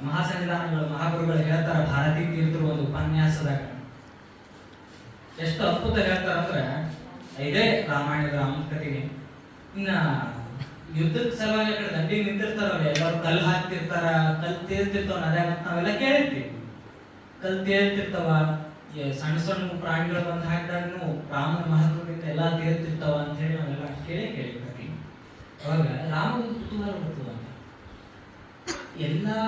ಮಹಾಸನ್ನಿಧಾನಗಳು ಮಹಾಗುರುಗಳು ಹೇಳ್ತಾರ. ಭಾರತೀ ತೀರ್ಥರು ಒಂದು ಉಪನ್ಯಾಸದಾಗ ಎಷ್ಟು ಅದ್ಭುತ ಹೇಳ್ತಾರಂದ್ರೆ, ಇದೇ ರಾಮಾಯಣದ ರಾಮಕಥೆಗೆ. ಇನ್ನ ಯುದ್ಧದ ಸಲುವಾಗಿ ಆ ಕಡೆ ದಂಡಿಗೆ ನಿಂತಿರ್ತಾರಲ್ಲ, ಎಲ್ಲರೂ ಕಲ್ಲು ಹಾಕ್ತಿರ್ತಾರ, ಕಲ್ಲು ತೇರ್ತಿರ್ತಾವ ನದ್ಯಾಗ ಅಂತ ನಾವೆಲ್ಲ ಕೇಳಿರ್ತೀವಿ. ಕಲ್ಲು ತೇರ್ತಿರ್ತಾವ, ಸಣ್ಣ ಸಣ್ಣ ಪ್ರಾಣಿಗಳು ಬಂದು ಹಾಕಿದಾಗೂ ರಾಮನ ಮಹತ್ವದಿಂದ ಎಲ್ಲಾ ತೇರ್ತಿರ್ತಾವ ಅಂತ ಹೇಳಿ ನಾವೆಲ್ಲ ಕೇಳಿರ್ತೀವಿ. ಅವಾಗ ರಾಮನ ಕುತೂಹಲ ಬರ್ತದ, ಎಲ್ಲಾ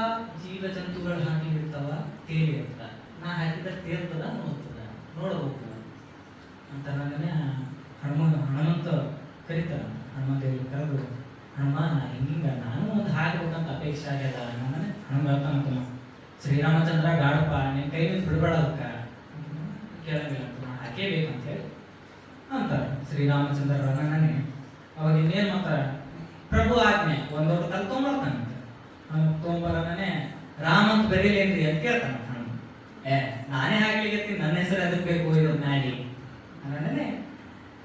ಜೀವ ಜಂತುಗಳು ಹಾಕಿರ್ತಾವ, ತೇಲಿರ್ತ, ನಾ ಹಾಕಿದ್ರೆ ತೇರ್ತದ ನೋಡ್ಬೇಕು ಅಂತ ನನಗೆ ಹನುಮಂತ ಕರೀತಾರ. ಹನುಮಂತ ಕರೆದು, ಹನುಮ ಹಿಂಗ ನಾನು ಒಂದು ಹಾಕ್ಬೇಕಂತ ಅಪೇಕ್ಷೆ ಆಗ್ಯದ. ಹನುಮ ಹೇಳ್ತಾನಂತ, ಶ್ರೀರಾಮಚಂದ್ರ ಗಾಡಪ್ಪ ನಿನ್ ಕೈ ಬಿಡಬೇಡ ಅದಕ್ಕ ಕೇಳಂಗಿಲ್ಲ, ಹಾಕೇಬೇಕಂತ ಹೇಳಿ ಅಂತಾರೆ ಶ್ರೀರಾಮಚಂದ್ರ. ನನಗೆ ಅವಾಗ ಇನ್ನೇನು ಮಾತಾಡ, ಪ್ರಭು ಆಜ್ಞೆ ಒಂದು ದೊಡ್ಡ ಕಲ್ ತೊಗೊಂಬರ್ತಾನಂತೆ. ತೊಗೊಂಬರನೇ ರಾಮ್ ಅಂತ ಬರೀಲೇನ್ರಿ ಅಂತ ಕೇಳ್ತಾನ. ನಾನೇ ಹಾಕ್ಲಿಕ್ಕೆ ನನ್ನ ಹೆಸರು ಅದಕ್ಕೆ ಬೇಕು ಇದು ನಾಡಿ ಅನ್ನೇ.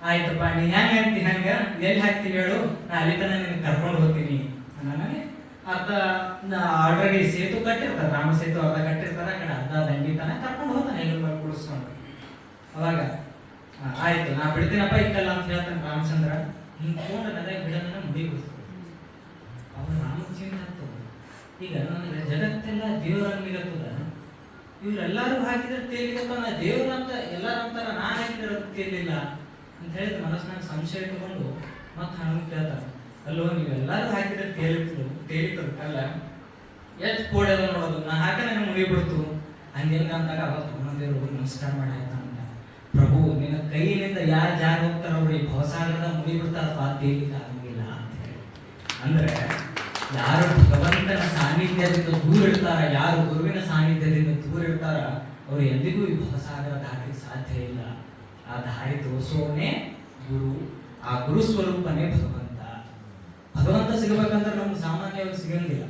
ಆಯ್ತಪ್ಪ ನೀ ಹೆಂಗೆ ಹಾಕ್ತಿ ಹಂಗ ಎಲ್ಲಿ ಹಾಕ್ತೀವಿ ಹೇಳು, ನಾ ಅಲ್ಲಿ ತನ ನಿನ್ನ ಕರ್ಕೊಂಡು ಹೋಗ್ತೀನಿ ಅನ್ನೇ. ಅರ್ಧ ಆಲ್ರೆಡಿ ಸೇತು ಕಟ್ಟಿರ್ತಾರೆ, ರಾಮ ಸೇತು ಅರ್ಧ ಕಟ್ಟಿರ್ತಾರೆ, ಆ ಕಡೆ ಅರ್ಧ ದಂಡಿ ತನ ಕರ್ಕೊಂಡು ಹೋಗ್ತಾನೆ ಎಲ್ಲ ಕುಡಿಸ್ಕೊಂಡು. ಅವಾಗ ಆಯ್ತು ನಾ ಬಿಡ್ತೀನಪ್ಪ ಇಕ್ಕಲ್ಲ ಅಂತ ಹೇಳ್ತಾನೆ ರಾಮಚಂದ್ರ. ಹಿಂಗೆ ತಗೊಂಡು ನದಾಗ ಬಿಡೋದನ್ನ ಮುಡಿಬಿಡ್ತು. ಅವನು ರಾಮಚಂದ್ರ ಅಂತ ಈಗ ನನಗೆ ಜಗತ್ತೆಲ್ಲ ದೇವರಂಗಿರತ್ತದ, ಇವ್ರೆಲ್ಲರೂ ಹಾಕಿದ್ರೆ ತೇಲಿಗತ್ತ, ನಾ ದೇವ್ರ ಅಂತ ಎಲ್ಲಾರು ಅಂತಾರ, ನಾನು ಹಾಕಿದ್ರೆ ತೇಲಿಲ್ಲ ಅಂತ ಹೇಳಿದ ಮನಸ್ಸಿನಾಗ ಸಂಶಯ ಇಟ್ಕೊಂಡು ಮತ್ತೆ ಹಣ್ಣು ಕೇಳ್ತಾರ. ಅಲ್ಲೋ ನೀವೆಲ್ಲರೂ ಹಾಕಿದ್ರೆ ತೇಲಿತದ ಕಲ್ಲ, ಎಷ್ಟು ಕೋಡೆಲ್ಲ ನೋಡೋದು, ನಾ ಹಾಕ ನನಗೆ ಮುಗಿಬಿಡ್ತು ಹಂಗೆಲ್ಲ ಅಂತಾಗ ಅವಾಗ ಹನುಮಂತೇವರು ನಮಸ್ಕಾರ ಮಾಡಿ ಆಯ್ತಾ ಅಂತ. ಪ್ರಭು ನಿನ್ನ ಕೈಯಿಂದ ಯಾರು ಜಾಗ ಹೋಗ್ತಾರ ಅವ್ರಿಗೆ ಭವಸಾಗರದ ಮುಗಿಬಿಡ್ತಾರಪ್ಪ, ತೇಲಿಕ್ಕೆ ಆಗಂಗಿಲ್ಲ ಅಂತ ಹೇಳಿ. ಅಂದ್ರೆ ಯಾರು ಭಗವಂತನ ಸಾನ್ನಿಧ್ಯದಿಂದ ದೂರ ಇರ್ತಾರ, ಯಾರು ಗುರುವಿನ ಸಾನ್ನಿಧ್ಯದಿಂದ ದೂರ ಇರ್ತಾರ, ಅವರು ಎಂದಿಗೂ ಈ ಭವಸಾಗರ ದಾಟಲಿಕ್ಕೆ ಸಾಧ್ಯ ಇಲ್ಲ. ಆ ದಾರಿ ತೋರಿಸೋನೇ ಗುರು, ಆ ಗುರು ಸ್ವರೂಪನೇ ಭಗವಂತ. ಭಗವಂತ ಸಿಗಬೇಕಂದ್ರೆ ನಮ್ಗೆ ಸಾಮಾನ್ಯವಾಗಿ ಸಿಗಂಗಿಲ್ಲ,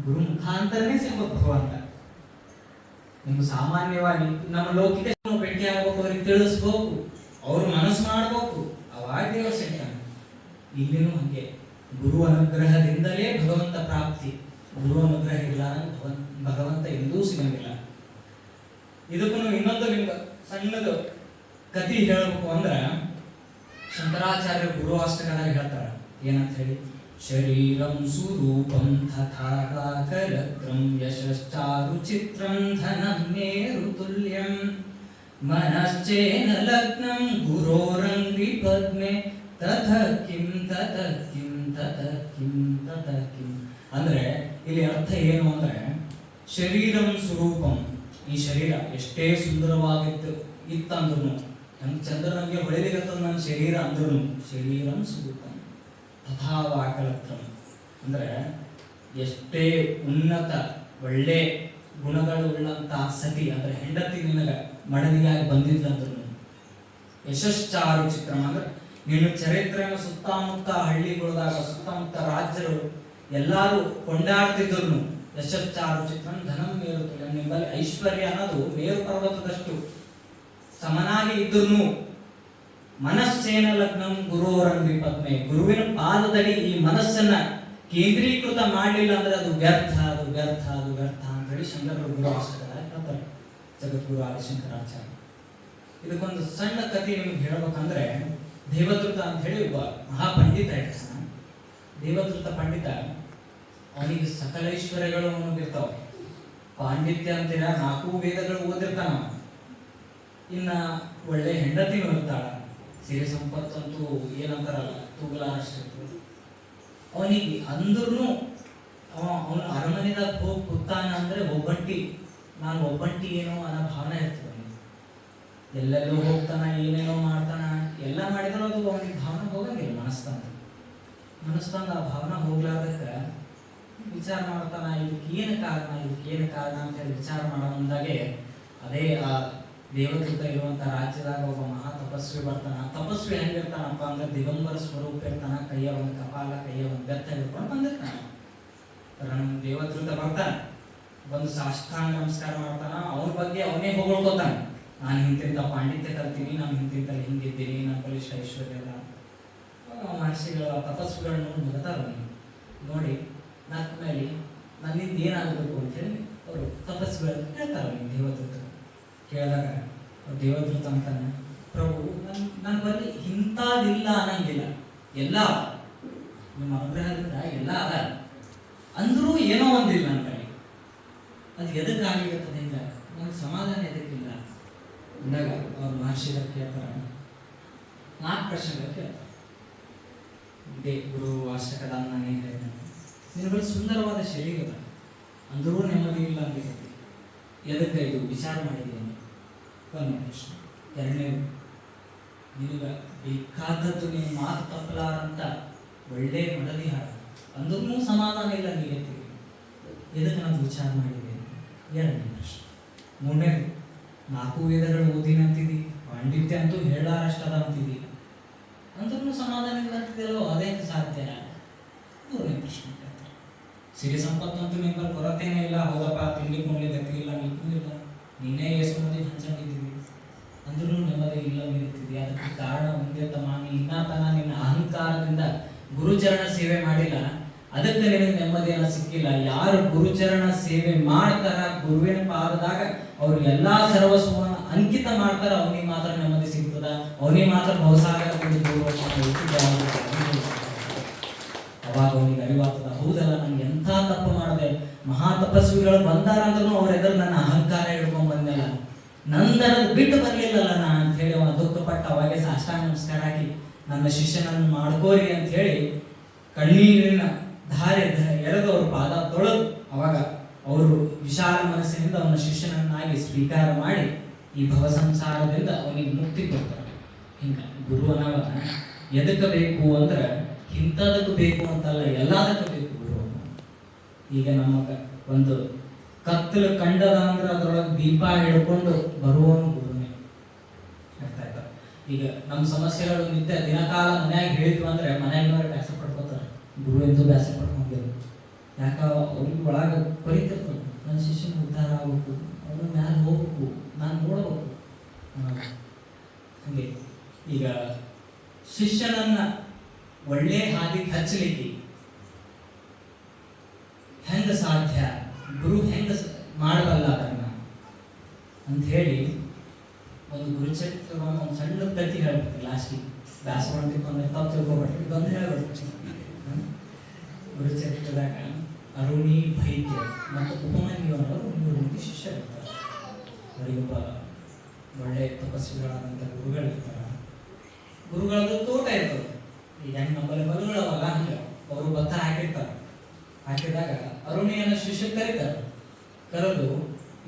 ಗುರು ಮುಖಾಂತರನೇ ಸಿಗ್ಬೇಕು ಭಗವಂತ. ನಿಮ್ಗೆ ಸಾಮಾನ್ಯವಾಗಿ ನಮ್ಮ ಲೌಕಿಕ ಭೇಟಿ ಆಗ್ಬೇಕು, ಅವ್ರಿಗೆ ತಿಳಿಸ್ಬೇಕು, ಅವ್ರು ಮನಸ್ಸು ಮಾಡ್ಬೇಕು, ಅವಾಗ ದೇವರು ಸಿಗ್ತಾನೆ. ಇಲ್ಲಿನೂ ಹಂಗೆ ಗುರು ಅನುಗ್ರಹದಿಂದಲೇ ಭಗವಂತ ಪ್ರಾಪ್ತಿ. ಗುರು ಅನುಗ್ರಹ ಇಲ್ಲ ಭಗವಂತ ಎಂದೂ ಸಿಗಂಗಿಲ್ಲ. ಇದಕ್ಕೂ ಇನ್ನೊಂದು ನಿಮ್ಗೆ ಸಣ್ಣದು ಕಥೆ ಹೇಳಬೇಕು ಅಂದ್ರೆ, ಶಂಕರಾಚಾರ್ಯ ಗುರು ಅಷ್ಟಕದಾಗ ಹೇಳ್ತಾರ ಏನಂತ ಹೇಳಿ, ಶರೀರಂ ಸುರೂಪಂ ತಥಾ ಕಾಕಲತ್ರಂ ಯಶಶ್ಚಾರು ಚಿತ್ರಂ ಧನಂ ಮೇರು ತುಲ್ಯಂ ಮನಶ್ಚೇನ ಲಗ್ನಂ ಗುರೋರಂಗ್ರಿ ಪದ್ಮೆ ತಥ ಕಿಂ ತಥ ಕಿಂ ತಥ ಕಿಂ ತಥ ಕಿಂ. ಅಂದ್ರೆ ಇಲ್ಲಿ ಅರ್ಥ ಏನು ಅಂದ್ರೆ, ಶರೀರಂ ಸ್ವರೂಪಂ, ಈ ಶರೀರ ಎಷ್ಟೇ ಸುಂದರವಾಗಿತ್ತು ಇತ್ತಂದ್ರು, ನಮ್ ಚಂದ್ರನಿಗೆ ಹೊಳೆಲಿಗತ್ತ ನನ್ನ ಶರೀರ ಅಂದ್ರು, ಶರೀರಂ ಸ್ವರೂಪಂ ತಥಾ ವಾಕಲತ್ರಂ ಅಂದ್ರೆ ಎಷ್ಟೇ ಉನ್ನತ ಒಳ್ಳೆ ಗುಣಗಳು ಉಳ್ಳಂತ ಸತಿ ಅಂದ್ರೆ ಹೆಂಡತಿ ನಿನಗ ಮಡದಿಯಾಗಿ ಬಂದಿದ್ದಂದ್ರು, ಯಶಶ್ಚಾರು ಚಿತ್ರಂ ಅಂದ್ರೆ ನಿನ್ನ ಚರಿತ್ರೆಯನ್ನು ಸುತ್ತಮುತ್ತ ಹಳ್ಳಿಗಳದಾಗ ಸುತ್ತಮುತ್ತ ರಾಜ್ಯರು ಎಲ್ಲಾರು ಕೊಂಡಾಡ್ತಿದ್ರು. ಯಶಶ್ಚಾರು ಚಿತ್ರಂ ಧನಂ ಮೇರು ತುಲ್ಯಂ, ನಿಮ್ಮಲ್ಲಿ ಐಶ್ವರ್ಯ ಅನ್ನೋದು ಮೇರು ಪರ್ವತದಷ್ಟು ಸಮನಾಗಿ ಇದ್ರು. ಮನಶ್ಚೇನ ಲಗ್ನಂ ಗುರೋರಂಗ್ರಿ ಪದ್ಮೆ, ಗುರುವಿನ ಪಾದದಲ್ಲಿ ಈ ಮನಸ್ಸನ್ನ ಕೇಂದ್ರೀಕೃತ ಮಾಡಲಿಲ್ಲ ಅಂದ್ರೆ ಅದು ವ್ಯರ್ಥ, ಅದು ವ್ಯರ್ಥ, ಅದು ವ್ಯರ್ಥ ಅಂತ ಹೇಳಿ ಶಂಕರರು ಗುರು ಆಶ್ರಯದಲ್ಲಿ ಹೇಳ್ತಾರೆ, ಜಗದ್ಗುರು ಆದಿಶಂಕರಾಚಾರ್ಯ. ಇದಕ್ಕೊಂದು ಸಣ್ಣ ಕಥೆ ನಿಮ್ಗೆ ಹೇಳ್ಬೇಕಂದ್ರೆ, ದೇವದೃತ ಅಂತ ಹೇಳಿ ಒಬ್ಬ ಮಹಾಪಂಡಿತ ಇರ್ತಾನ. ದೇವದೃತ ಪಂಡಿತ, ಅವನಿಗೆ ಸಕಲ ಐಶ್ವರ್ಯಗಳು ಅವನಿಗಿರ್ತಾವ. ಪಾಂಡಿತ್ಯ ಅಂತೀರ 4 ವೇದಗಳು ಓದಿರ್ತಾನ. ಇನ್ನ ಒಳ್ಳೆ ಹೆಂಡತಿನೂ ಇರ್ತಾಳ, ಸಿರಿ ಸಂಪತ್ತಂತೂ ಏನಂತಾರಲ್ಲ ತೂಗಲಾರಷ್ಟು. ಅವನಿಗೆ ಅಂದ್ರೂ ಅವನು ಅರಮನೆದಾಗ ಹೋಗಿ ಕೂತಾನ ಅಂದ್ರೆ ಒಬ್ಬಂಟಿ, ನಾನು ಒಬ್ಬಂಟಿ ಏನೋ ಅನ್ನೋ ಭಾವನೆ ಇರ್ತದೆ. ಎಲ್ಲೆಲ್ಲೋ ಹೋಗ್ತಾನ, ಏನೇನೋ ಮಾಡ್ತಾನ, ಎಲ್ಲ ಮಾಡಿದ್ರು ಅದು ಅವನಿಗೆ ಭಾವನೆ ಹೋಗಂಗಿಲ್ಲ. ಮನಸ್ಸಂದ ಆ ಭಾವನೆ ಹೋಗ್ಲಾರ್ದಕ್ಕೆ ವಿಚಾರ ಮಾಡ್ತಾನ, ಇದಕ್ಕೆ ಏನು ಕಾರಣ ಅಂತ ಹೇಳಿ ವಿಚಾರ ಮಾಡೋ ಮುಂದಾಗೆ ಅದೇ ಆ ದೇವದೂತ ಇರುವಂತ ರಾಜ್ಯದಾಗ ಒಬ್ಬ ಮಹಾ ತಪಸ್ವಿ ಬರ್ತಾನ. ತಪಸ್ವಿ ಹೆಂಗಿರ್ತಾನಪ್ಪ ಅಂದ್ರೆ ದಿಗಂಬರ ಸ್ವರೂಪ ಇರ್ತಾನ, ಕೈಯ ಒಂದು ಕಪಾಲ, ಕೈಯ ಒಂದು ಬೆತ್ತ ಹಿಡ್ಕೊಂಡು ಬಂದಿರ್ತಾನ. ದೇವದೂತ ಬರ್ತಾನ, ಬಂದು ಸಾಷ್ಟಾಂಗ ನಮಸ್ಕಾರ ಮಾಡ್ತಾನ, ಅವನ ಬಗ್ಗೆ ಅವನೇ ಹೊಗಳ್ಕೋತಾನ. ನಾನು ಹಿಂತಿಂತ ಪಾಂಡಿತ್ಯ ಕಲ್ತೀನಿ, ನಾನು ಹಿಂತಿಂತಲ್ಲಿ ಹಿಂಗಿದ್ದೀನಿ, ನಾನು ಬಲಿಷ್ಠ ಐಶ್ವರ್ಯ ಎಲ್ಲ. ಮಹರ್ಷಿಗಳ ತಪಸ್ವಿಗಳನ್ನ ನಗ್ತಾರ. ನೋಡಿ ನಕ್ಕ ಮೇಲೆ ನನ್ನಿಂದ ಏನಾಗಬೇಕು ಅಂತೇಳಿ ಅವರು ತಪಸ್ವಿಗಳು ಕೇಳ್ತಾರ. ದೇವದೂತ ಕೇಳಿದಾಗ ದೇವದೂತ ಅಂತಾನೆ, ಪ್ರಭು ನನ್ನ ಬಳಿ ಇಂಥದಿಲ್ಲ ಅನ್ನಂಗಿಲ್ಲ, ಎಲ್ಲ ನಿಮ್ಮ ಅನುಗ್ರಹದಿಂದ ಎಲ್ಲ ಅದ, ಅಂದ್ರೂ ಏನೋ ಒಂದಿಲ್ಲ ನನ್ನ ಬಳಿ. ಅದು ಎದಕ್ಕಾಗಲಿರ್ತದೆ, ಹಿಂಗ ನನಗೆ ಸಮಾಧಾನ ಎದಕ್ಕಿಲ್ಲ ಅಂದಾಗ ಅವ್ರ ಮಹರ್ಷಿಗಳು ಕೇಳ್ತಾರ. 4 ಪ್ರಶ್ನೆಗಳು ಕೇಳ್ತಾರೆ. ಗುರು ಅಷ್ಟಕದ ನಾನು ಏನು ಹೇಳಿದೆ, ನಿನ್ನ ಬಳಿ ಸುಂದರವಾದ ಶರೀರ ಅದ, ಅಂದ್ರೂ ನೆಮ್ಮದಿ ಇಲ್ಲ ಅಂದಿರ್ತದೆ, ಎದಕ್ಕೆ ಇದು ವಿಚಾರ ಮಾಡಿದ್ದೇನೆ. 1ನೇ ಪ್ರಶ್ನೆ. 2ನೇದು, ನಿನಗೆ ಬೇಕಾದದ್ದು ನೀನು ಮಾತು ತಪ್ಪಲಾರಂತ ಒಳ್ಳೆ ಮಡದಿ ಹಾಡ, ಅಂದ್ರೂ ಸಮಾಧಾನ ಇಲ್ಲ ನೀಗೆತ್ತೀವಿ, ಎದಕ್ಕೆ ನಾನು ವಿಚಾರ ಮಾಡಿದ್ದೇನೆ. 2ನೇ ಪ್ರಶ್ನೆ. 3ನೇದು, 4 ವೇದಗಳು ಓದಿನಂತಿದಿ, ಪಾಂಡಿತ್ಯ ಅಂತೂ ಹೇಳಾರಷ್ಟದ ಅಂತಿದಿ, ಅಂದ್ರೂ ಸಮಾಧಾನ ಇಲ್ಲ ಅಂತಿದೆಯಲ್ಲೋ, ಅದೇನು ಸಾಧ್ಯ? ಮೂರನೇ ಪ್ರಶ್ನೆ ಕೇಳ್ತಾರೆ. ಸಿರಿ ಸಂಪತ್ತಂತೂ ನಿಮ್ಮಲ್ಲಿ ಕೊರತೆನೇ ಇಲ್ಲ, ಹೌದಪ್ಪ, ತಿಂಡಿ ಕೊಂಡ್ಲಿ ಗತಿ ಇಲ್ಲ, ನಿಕ್ಕೂ ಇಲ್ಲ, ನೀನೇ ಎಷ್ಟು ಮಂದಿ ಹಂಚಂಗಿದ್ದೀವಿ, ಅಂದ್ರೂ ನೆಮ್ಮದಿ ಇಲ್ಲ ಇರ್ತಿದ್ವಿ. ಅದಕ್ಕೆ ಕಾರಣ ಒಂದೇ ತಮ್ಮ, ನೀ ಇನ್ನತನ ನಿನ್ನ ಅಹಂಕಾರದಿಂದ ಗುರುಚರಣ ಸೇವೆ ಮಾಡಿಲ್ಲ, ಅದಕ್ಕೆ ನಿನಗೆ ನೆಮ್ಮದಿಯನ್ನು ಸಿಕ್ಕಿಲ್ಲ. ಯಾರು ಗುರುಚರಣ ಸೇವೆ ಮಾಡ್ತಾರ, ಗುರುವಿನ ಪಾದದಾಗ ಅವ್ರು ಎಲ್ಲಾ ಸರ್ವಸ್ವವನ್ನು ಅಂಕಿತ ಮಾಡ್ತಾರ, ಅವನಿಗೆ ಮಾತ್ರ ನೆಮ್ಮದಿ ಸಿಗ್ತದ, ಅವನಿಗೆ ಮಾತ್ರ ಭವಸಾಗರ ಅವಾಗ ಅವನಿಗೆ ಅರಿವಾಗ್ತದ, ಹೌದಲ್ಲ ನಂಗೆ ಎಂಥ ತಪ್ಪು ಮಾಡಿದೆ, ಮಹಾ ತಪಸ್ವಿಗಳು ಬಂದಾರಂದ್ರೂ ಅವ್ರ ಎದುರು ನನ್ನ ಅಹಂಕಾರ ಹಿಡ್ಕೊಂಡ್ ಬಂದೆಲ್ಲ, ನಂದರದು ಬಿಟ್ಟು ಬರ್ಲಿಲ್ಲಲ್ಲ ನಾ ಅಂತ ಹೇಳಿ ಅವ ದುಃಖಪಟ್ಟ. ಅವಾಗೆ ಸಾಷ್ಟಾಂಗ ನಮಸ್ಕಾರ ಹಾಕಿ ನನ್ನ ಶಿಷ್ಯನನ್ನು ಮಾಡ್ಕೋರಿ ಅಂತ ಹೇಳಿ ಕಣ್ಣೀರಿನ ಧಾರೆ ಎರೆದು ಅವ್ರ ಪಾದ ತೊಳೆದು ಅವಾಗ ಅವರು ವಿಶಾಲ ಮನಸ್ಸಿನಿಂದ ಅವನ ಶಿಷ್ಯನನ್ನಾಗಿ ಸ್ವೀಕಾರ ಮಾಡಿ ಈ ಭವ ಸಂಸಾರದಿಂದ ಅವನಿಗೆ ಮುಕ್ತಿ ಕೊಡ್ತಾರೆ. ಹಿಂಗ ಗುರು ಅನ್ನವ ಎದಕ್ಕೆ ಬೇಕು ಅಂದ್ರೆ ಇಂಥದಕ್ಕೆ ಬೇಕು ಅಂತಲ್ಲ, ಎಲ್ಲದಕ್ಕೆ ಬೇಕು ಗುರು. ಈಗ ನಮಗ ಒಂದು ಕತ್ತಲು ಕಂಡದ ಅಂದ್ರೆ ಅದ್ರೊಳಗೆ ದೀಪ ಹಿಡ್ಕೊಂಡು ಬರುವವನು ಗುರುನೇ. ಅರ್ಥ ಆಯ್ತಾ? ಈಗ ನಮ್ಮ ಸಮಸ್ಯೆಗಳು ನಿತ್ಯ ದಿನಕಾಲ ಮನ್ಯಾಗ ಹೇಳಿದ್ವು ಅಂದ್ರೆ ಮನ್ಯಾಗ ಬ್ಯಾಸರ ಪಡ್ಕೋತಾರೆ, ಗುರು ಎಂದು ಬ್ಯಾಸರ ಪಡ್ಕೊಂಡಿದ್ರು. ಯಾಕ ಅವ್ರಿಗೆ ಒಳಗೆ ಕೊರಿತಿರ್ತದೆ, ನನ್ನ ಶಿಷ್ಯನ ಉದ್ಧಾರ ಆಗ್ಬೇಕು, ಅವನು ಮ್ಯಾಲೆ ಹೋಗ್ಬೇಕು, ನಾನು ನೋಡ್ಬೇಕು. ಹಂಗೆ ಈಗ ಶಿಷ್ಯನನ್ನ ಒಳ್ಳೆ ಹಾದಿಗೆ ಹಚ್ಚಲಿಕ್ಕೆ ಹೆಂಗ ಸಾಧ್ಯ, ಗುರು ಹೆಂಗ ಮಾಡಬಲ್ಲ ಅದನ್ನ ಅಂತ ಹೇಳಿ ಒಂದು ಗುರುಚರಿತ್ರವನ್ನು ಒಂದು ಸಣ್ಣ ಕಥೆ ಹೇಳ್ಬೇಕು. ಲಾಸ್ಟಿಗೆ ಬ್ಯಾಸರ ಹೊಂಟಿಕೊಂಡ್ರೆ ತಪ್ಪು ತಿಳ್ಕೊಬೇಡ್ರಿ, ಇದೊಂದು ಹೇಳ್ಬಿಡ್ತೀನಿ. ಗುರುಚರಿತ್ರದಾಗ ಅರುಣಿ, ಭೈತ್ಯ ಮತ್ತು ಉಪಮನ್ಯು ಅನ್ನೋರು 3 ಮಂದಿ ಶಿಷ್ಯರಿರ್ತಾರೆ. ಅವರಿಗೊಬ್ಬ ಒಳ್ಳೆ ತಪಸ್ವಿಗಳಾದಂಥ ಗುರುಗಳಿರ್ತಾರೆ. ಗುರುಗಳದ್ದು ತೋಟ ಇರ್ತದೆ. ಈಗ ಹೆಂಗೆ ನಮ್ಮಲ್ಲಿ ಬಲುಗಳವಲ್ಲ ಹಂಗೆ ಅವರು ಭತ್ತ ಹಾಕಿರ್ತಾರೆ. ಹಾಕಿದಾಗ ಅರುಣಿಯನ್ನ ಶಿಷ್ಯ ಕರೀತಾರೆ. ಕರೆದು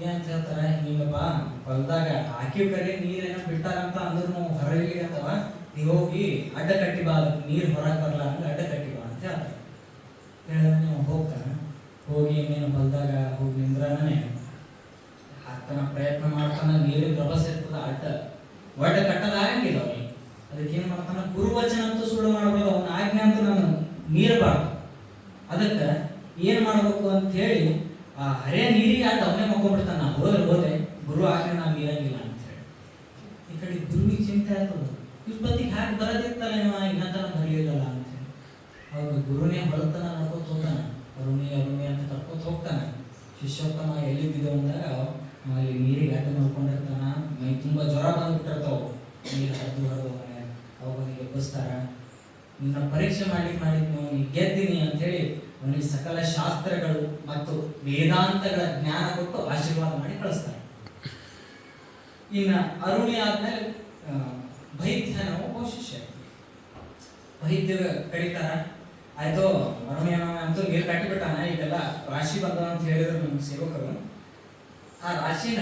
ಏನಂತ ಹೇಳ್ತಾರೆ, ಹಿಂಗಪ್ಪ ಹೊಲದಾಗ ಹಾಕಿವ್ ಕರೆ ನೀರೇನೋ ಬಿಟ್ಟಾರಂತ ಅಂದ್ರೂ ಹೊರಗೆ ಅಥವಾ ನೀವು ಹೋಗಿ ಅಡ್ಡ ಕಟ್ಟಿ ಬಾ, ಅದಕ್ಕೆ ನೀರು ಹೊರಗೆ ಬರಲ್ಲ ಅಂದ್ರೆ ಅಡ್ಡ ಕಟ್ಟಿ ಬಾ ಅಂತ ಹೇಳ್ತಾರೆ. ಹೇಳಿದ್ರೆ ನೀವು ಹೋಗ್ತಾನೆ, ಹೋಗಿ ಇನ್ನೇನು ಹೊಲದಾಗ ಹೋಗಿ ನಿಂದ್ರನೇ ಹಾಕ್ತಾನ, ಪ್ರಯತ್ನ ಮಾಡ್ತಾನ, ನೀರಿನ ರಭಸ ಇರ್ತದ, ಒಡ್ಡ ಕಟ್ಟದಾಗಂಗಿಲ್ಲ ಅವನಿಗೆ. ಅದಕ್ಕೆ ಏನ್ ಮಾಡ್ತಾನ, ಗುರುವಚನ ಅಂತೂ ಸುಳ್ಳು ಮಾಡಬಾರ್ದು, ಅವನ ಆಜ್ಞೆ ಅಂತೂ ನಾನು ಮೀರಬಾರ್ದು. ಅದಕ್ಕೆ ಏನ್ ಮಾಡ್ಬೇಕು ಅಂತ ಹೇಳಿ ಆ ಹರಿಯ ನೀರಿಗೆ ಆಟ ಅವನೇ ಮಕ್ಕೊಂಡ್ಬಿಡ್ತಾನ. ಹೋದ್ರೆ ಗುರು ಆಜ್ಞೆ ನಾವು ಮೀರಂಗಿಲ್ಲ ಅಂತ ಹೇಳಿ. ಈ ಕಡೆ ಗುರುವಿಗೆ ಚಿಂತೆ ಆಗ್ತದ, ಇಪ್ಪತ್ತಿಗೆ ಹಾಕಿ ಬರೋದಿತ್ತಲ್ಲ ಇನ್ನತನ ಬರಲಿಲ್ಲಲ್ಲ ಅಂತ ಹೇಳಿ. ಅವಾಗ ಗುರುನೇ ಹೊಲತನ ನಡ್ಕೋತ ಹೋಗ್ತಾನ, ಅರುಣಿ ಅಂತ ಕರ್ಕೋತ ಹೋಗ್ತಾನ. ಶಿಷ್ಯೋತ್ತಮ ಎಲ್ಲಿದ್ದಿದೆ ಅಂದಾಗ ಅಲ್ಲಿ ನೀರಿಗೆ ಅಡ್ಡ ಮಾಡ್ಕೊಂಡಿರ್ತಾನ, ಮೈ ತುಂಬ ಜ್ವರ ಬಂದ್ಬಿಟ್ಟಿರ್ತಾವ, ನೀರು ಹರಿದು ಅವನಿಗೆ ಎಬ್ಬಿಸ್ತಾರ. ನಿನ್ನ ಪರೀಕ್ಷೆ ಮಾಡಿದ್ನು, ನೀ ಗೆದ್ದೀನಿ ಅಂತ ಹೇಳಿ ಅವನಿಗೆ ಸಕಲ ಶಾಸ್ತ್ರಗಳು ಮತ್ತು ವೇದಾಂತಗಳ ಜ್ಞಾನ ಕೊಟ್ಟು ಆಶೀರ್ವಾದ ಮಾಡಿ ಕಳಿಸ್ತಾರೆ. ಇನ್ನ ಅರುಣಿ ಆದ್ಮೇಲೆ ಭೈತ್ಯನ ಒಬ್ಬ ಶಿಷ್ಯ. ಭೈತ್ಯ ಕರೀತಾರ, ಆಯ್ತು ಅರುಣಿಯನ ಅಂತೂ ನೀರು ಕಟ್ಟಿಬಿಟ್ಟಾನ, ಈಗೆಲ್ಲ ರಾಶಿ ಬಂದ ಅಂತ ಹೇಳಿದ್ರು ನಮ್ಮ ಸೇವಕರು. ಆ ರಾಶಿನ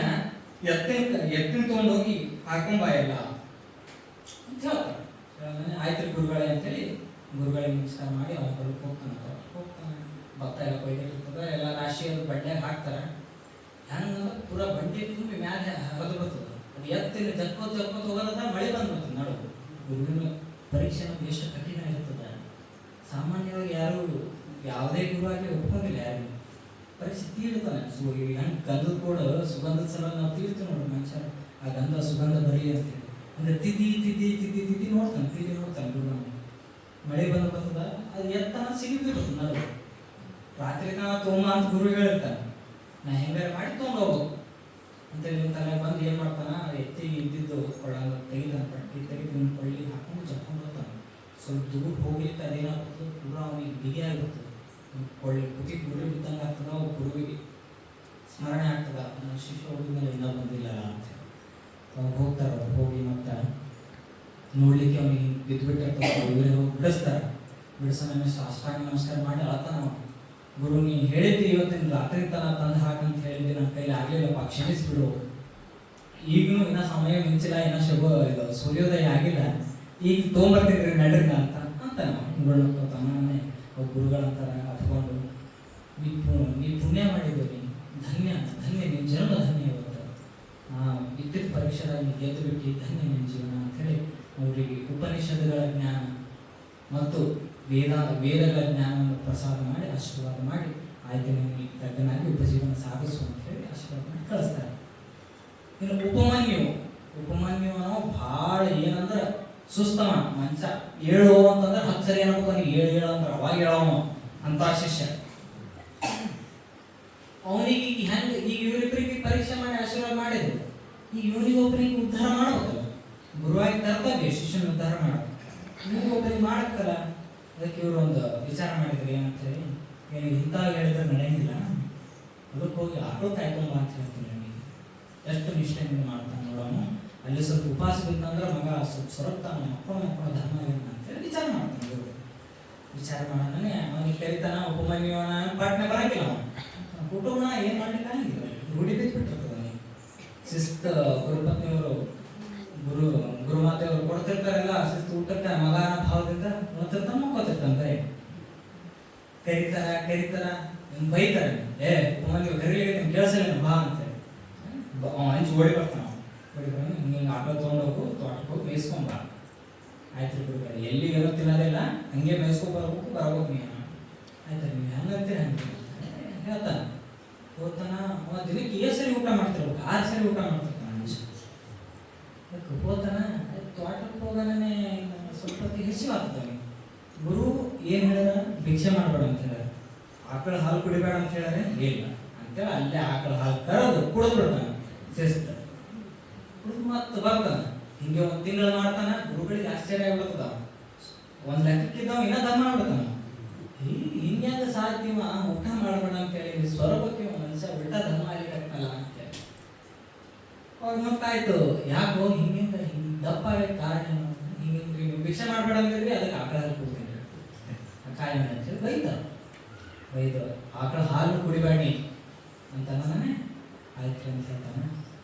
ಎತ್ತಿನ ತಗೊಂಡೋಗಿ ಹಾಕೊಂಬ ಎಲ್ಲ ಅಂತ ಹೇಳ್ತಾರೆ. ಆಯ್ತು ಗುರುಗಳೇ ಅಂತೇಳಿ ಗುರುಗಳಿಗೆ ನಮಸ್ಕಾರ ಮಾಡಿ ಅವ್ರ ಹೊಲಕ್ಕೆ ಹೋಗ್ತಾನೆ. ಭತ್ತ ಎಲ್ಲ ಕೊಯ್ದಿರ್ತದೆ, ಎಲ್ಲ ರಾಶಿ ಅದು ಬಂಡ್ಯಾಗ ಹಾಕ್ತಾರೆ. ಹೆಂಗಂದ್ರೆ ಪೂರಾ ಬಂಡಿ ತುಂಬಿ ಮ್ಯಾಲೆ ಹರಿದು ಬರ್ತದೆ. ಅದು ಎತ್ತಿನ ಜಕ್ಕೋತ್ ಹೋಗೋದ ಮಳೆ ಬಂದ್ಬಿಡ್ತದೆ ನಡು. ಗುರುವಿನ ಪರೀಕ್ಷೆ ನಮ್ಗೆ ಎಷ್ಟು ಕಠಿಣ ಇರ್ತದೆ. ಸಾಮಾನ್ಯವಾಗಿ ಯಾರು ಯಾವುದೇ ಗುರುವಾಗಿ ಒಪ್ಕೊಂಡಿಲ್ಲ, ಯಾರು ಪರೀಕ್ಷೆ ತೀರ್ತಾನೆ. ಹೆಂಗೆ ಗಂಧದ ಕೂಡ ಸುಗಂಧದ ಸಲ ನಾವು ತೀರ್ತೀವಿ ನೋಡಿ, ಮನುಷ್ಯ ಆ ಗಂಧ ಸುಗಂಧ ಬರಲಿ ಅಂತೇಳಿ ಅಂದ್ರೆ ತಿದ್ದಿ ನೋಡ್ತಾನೆ ಗುರು. ಮಳೆ ಬರ್ತದ, ಅದು ಎತ್ತನ ಸಿಗಿಬಿಡ್ತದೆ ನಡು. ರಾತ್ರಿ ತನ ತೋಮ ಅಂತ ಗುರು ಹೇಳಿರ್ತಾನೆ, ನಾ ಹೆಂಗಾರ ಮಾಡಿ ತೊಗೊಂಡೋಗ್ಬೇಕು ಅಂತೇಳಿ ತಲೆ ಬಂದು ಏನು ಮಾಡ್ತಾನ, ಎತ್ತಿ ಇದ್ದಿದ್ದು ಕೊಳ್ಳ ತೆಗಿತಾನೆ, ಪಟ್ಟಿ ತೆಗೆದು ಕೊಳ್ಳಿ ಹಾಕೊಂಡು ಜಪ್ಕೊಂಡು ಹೋಗ್ತಾನೆ. ಸ್ವಲ್ಪ ದೂರ ಹೋಗ್ಲಿಕ್ಕೆ ಅದೇನಾಗ್ತದೆ, ಪೂರ ಅವನಿಗೆ ಬಿಗಿ ಆಗಿರ್ತದೆ, ಕೊಳ್ಳಿ ಕುತಿ ಗುರಿ ಬಿದ್ದಂಗೆ ಆಗ್ತದ. ಅವು ಗುರುವಿಗೆ ಸ್ಮರಣೆ ಆಗ್ತದ, ನನ್ನ ಶಿಷ್ಯ ಹೋಗಿದ್ಮೇಲೆ ಇನ್ನೂ ಬಂದಿಲ್ಲ ಅಂತ ಅವ್ರು ಹೋಗ್ತಾರೆ. ಅವ್ರು ಹೋಗಿ ಮತ್ತೆ ನೋಡ್ಲಿಕ್ಕೆ ಅವನಿಗೆ ಬಿದ್ದುಬಿಟ್ಟಿರ್ತಾರೆ. ಇವರೇ ಹೋಗಿ ಬಿಡಿಸ್ತಾರೆ. ಬಿಡಿಸೋಣ ಸಾಷ್ಟಾಂಗ ನಮಸ್ಕಾರ ಮಾಡಿ ಅಳತಾನ. ಗುರು ನೀ ಹೇಳಿದ್ದಿ ಇವತ್ತಿನ ರಾತ್ರಿ ತನ ತಂದು ಹಾಕಂತ ಹೇಳಿದ್ದೆ, ನನ್ನ ಕೈಲಿ ಆಗ್ಲಿಲ್ಲಪ್ಪ, ಕ್ಷಮಿಸ್ಬಿಡು. ಈಗಲೂ ಇನ್ನ ಸಮಯ ಮಿಂಚಿಲ್ಲ, ಇನ್ನ ಇದು ಸೂರ್ಯೋದಯ ಆಗಿಲ್ಲ, ಈಗ ತೊಗೊಂಬರ್ತಿದ್ರಿ ನಡ್ರಿ ಅಂತ ಗುರುಗಳಂತಾನೆ. ಗುರುಗಳಂತಾರ ಅಪ್ಕೊಂಡು ನೀ ಪುಣ್ಯ ಮಾಡಿದ್ದು, ಧನ್ಯ ನಿನ್ನ ಜನ್ಮ ಧನ್ಯ ಇವತ್ತು. ವಿದ್ಯುತ್ ಪರೀಕ್ಷೆದಾಗ ನೀ ಗೆದ್ದು ಬಿಟ್ಟು ಧನ್ಯ ನಿನ್ನ ಜೀವನ ಅಂತ ಹೇಳಿ ಅವರಿಗೆ ಉಪನಿಷತ್ತುಗಳ ಜ್ಞಾನ ಮತ್ತು ವೇದಗಳ ಜ್ಞಾನವನ್ನು ಪ್ರಸಾದ ಮಾಡಿ ಆಶೀರ್ವಾದ ಮಾಡಿ ಆಯ್ತು ನಿಮಗೆ ತಗ್ಗನಾಗಿ ಉಪಜೀವನ ಸಾಗಿಸು ಅಂತ ಹೇಳಿ ಆಶೀರ್ವಾದ ಮಾಡಿ ಕಳಿಸ್ತಾರೆ. ಇನ್ನು ಉಪಮನ್ಯು ಭಾಳ ಏನಂದ್ರೆ ಸುಸ್ತಮ ಮಂಚ ಏಳು ಅಂತಂದ್ರೆ 10 ಸರಿ ಏನಬೇಕು ಅವನಿಗೆ ಏಳು ಅಂದ್ರೆ ಅವಾಗ ಹೇಳವ ಅಂತ ಶಿಷ್ಯ. ಅವನಿಗೆ ಈಗ ಹೆಂಗೆ ಈಗ ಇವರಿಬ್ಬರಿಗೆ ಪರೀಕ್ಷೆ ಮಾಡಿ ಆಶೀರ್ವಾದ ಮಾಡಿದ್ರು, ಈಗ ಇವನಿಗೊಬ್ಬರಿಗೆ ಉದ್ಧಾರ ಮಾಡಬೇಕಲ್ಲ, ಗುರುವಾಗಿ ಕರ್ತವ್ಯ ಶಿಷ್ಯನ ಉದ್ಧಾರ ಮಾಡಬೇಕು, ಇವನಿಗೊಬ್ಬರಿಗೆ ಮಾಡಕ್ಕಲ್ಲ. ಅದಕ್ಕೆ ಇವರು ಒಂದು ವಿಚಾರ ಮಾಡಿದ್ರು ಏನಂತೇಳಿ, ಏನು ಇಂಥ ಹೇಳಿದ್ರೆ ನಡೆಯಂಗಿಲ್ಲ, ಅದಕ್ಕೆ ಹೋಗಿ ಆಟೋ ಕಾಯ್ಕೊಂಬ ಅಂತ ಹೇಳ್ತೀನಿ. ನನಗೆ ಎಷ್ಟು ನಿಷ್ಠೆಯಿಂದ ಮಾಡ್ತಾನೆ ನೋಡೋನು, ಅಲ್ಲಿ ಸ್ವಲ್ಪ ಉಪವಾಸ ಬಿದ್ದಂದ್ರೆ ಮಗ ಸ್ವಲ್ಪ ಸೊರಗ್ತಾನ, ಮಕ್ಕಳು ಧರ್ಮ ಏನು ಅಂತೇಳಿ ವಿಚಾರ ಮಾಡ್ತಾನೆ. ಇವರು ವಿಚಾರ ಮಾಡೋಣ ಅವನಿಗೆ ಕರಿತಾನ. ಉಪಮನ್ಯುವನ ಪಾಟ್ನೆ ಬರಂಗಿಲ್ಲ, ಅವನು ಕುಟುಂಬ ಏನು ಮಾಡ್ಲಿಕ್ಕೆ ಆಗಿಲ್ಲ, ರೂಢಿ ಬಿದ್ದುಬಿಟ್ಟಿರ್ತದೆ ಅವನಿಗೆ. ಶಿಸ್ತು ಗುರುಪತ್ನಿಯವರು ಗುರುಮಾತೆಯವರು ಕೊಡ್ತಿರ್ತಾರಲ್ಲ ಶಿಸ್ತು ಊಟಕ್ಕೆ ಮಗ ಭಾವದಿಂದ ನೋಡ್ತಿರ್ತಾನೆ, ಮಕ್ಕೋತಿರ್ತಾನೆ. ಕರಿತಾರ ಬೈತಾರೆ, ಉಪಮನ್ಯು ಕರೀಲಿಕ್ಕೆ ನಿಮ್ಗೆ ಕೇಳಿಸಲ್ಲ ಬಾ ಅಂತೇಳಿ ಹಂಚಿ ಓಡಿ ಬರ್ತಾನ. ಹಿಂಗೆ ಆಟೋ ತೊಗೊಂಡೋಗು, ತೋಟಕ್ಕೆ ಹೋಗಿ ಮೇಯಿಸ್ಕೊಂಬ ಆಯ್ತು ರೀ. ಎಲ್ಲಿ ಏನೋ ತಿನ್ನೋದಿಲ್ಲ, ಹಂಗೆ ಮೇಯಿಸ್ಕೊಂಡು ಬರ್ಬೇಕು ನೀನು ಆಯ್ತು. ನೀವು ಹೆಂಗಂತೀರಿ ಹಂಗೆ ಹೇಳ್ತಾನೆ. ಹೋಗ್ತಾನ ಅವ ದಿನಕ್ಕೆ 7 ಸರಿ ಊಟ ಮಾಡ್ತಿರ್ಬೇಕು, 6 ಸರಿ ಊಟ ಮಾಡ್ತಿರ್ತಾನೆ ಮನುಷ್ಯ. ಅದಕ್ಕೆ ಹೋಗ್ತಾನ. ತೋಟಕ್ಕೆ ಹೋಗೋನೇ ಸ್ವಲ್ಪ ಹೆಚ್ಚಿಗಾಗ್ತಾನೆ. ಗುರು ಏನು ಹೇಳ್ಯಾರ, ಭಿಕ್ಷೆ ಮಾಡಬೇಡ ಅಂತ ಹೇಳ್ಯಾರ, ಆಕಳ ಹಾಲು ಕುಡಿಬೇಡ ಅಂತ ಹೇಳ್ಯಾರ, ಇಲ್ಲ ಅಂತೇಳಿ ಅಲ್ಲೇ ಆಕಳ ಹಾಲು ಕರೆದು ಕುಡಿದು ಬಿಡ್ತಾನೆ. ಶಿಸ್ತು ಕುಡಿದು ಮತ್ತೆ ಬರ್ತಾನೆ. ಹಿಂಗೆ 1 ತಿಂಗಳು ಮಾಡ್ತಾನ. ಗುರುಗಳಿಗೆ ಆಶ್ಚರ್ಯ ಆಗ್ಬಿಡ್ತದ. ಒಂದು ಲೆಕ್ಕಕ್ಕಿದ್ದವ ಇನ್ನೂ ದಮ್ಮ ಮಾಡ್ಬಿಡ್ತಾನ. ಹಿಂಗ್ಯಾಂಗ ಸಾಧ್ಯವ ಊಟ ಮಾಡಬೇಡ ಅಂತೇಳಿ ಸ್ವರೂಪಕ್ಕೆ ಮನುಷ್ಯ ಉಲ್ಟಾ ದಮ್ಮ ಆಗ್ಲಿಕ್ಕಲ್ಲ ಅಂತೇಳಿ ಅವಾಗ ಮತ್ತಾಯ್ತು. ಯಾಕೋ ಹಿಂಗೆ ದಪ್ಪ ಆಗಕ್ಕೆ ಕಾರಣ ಹಿಂಗೆ ನೀವು ಭಿಕ್ಷೆ ಮಾಡಬೇಡ ಅಂತಿದ್ರಿ, ಅದಕ್ಕೆ ಆಕಳ ಹಾಲು ಕುಡ್ತೀನಿ ಕಾಯಿ ಅಂತೇಳಿ ಬೈದು ಆಕಳ ಹಾಲು ಕುಡಿಬೇಡಿ ಅಂತ ನಾನೇ ಆಯ್ತು ಅಂತ ಹೇಳ್ತಾನೆ.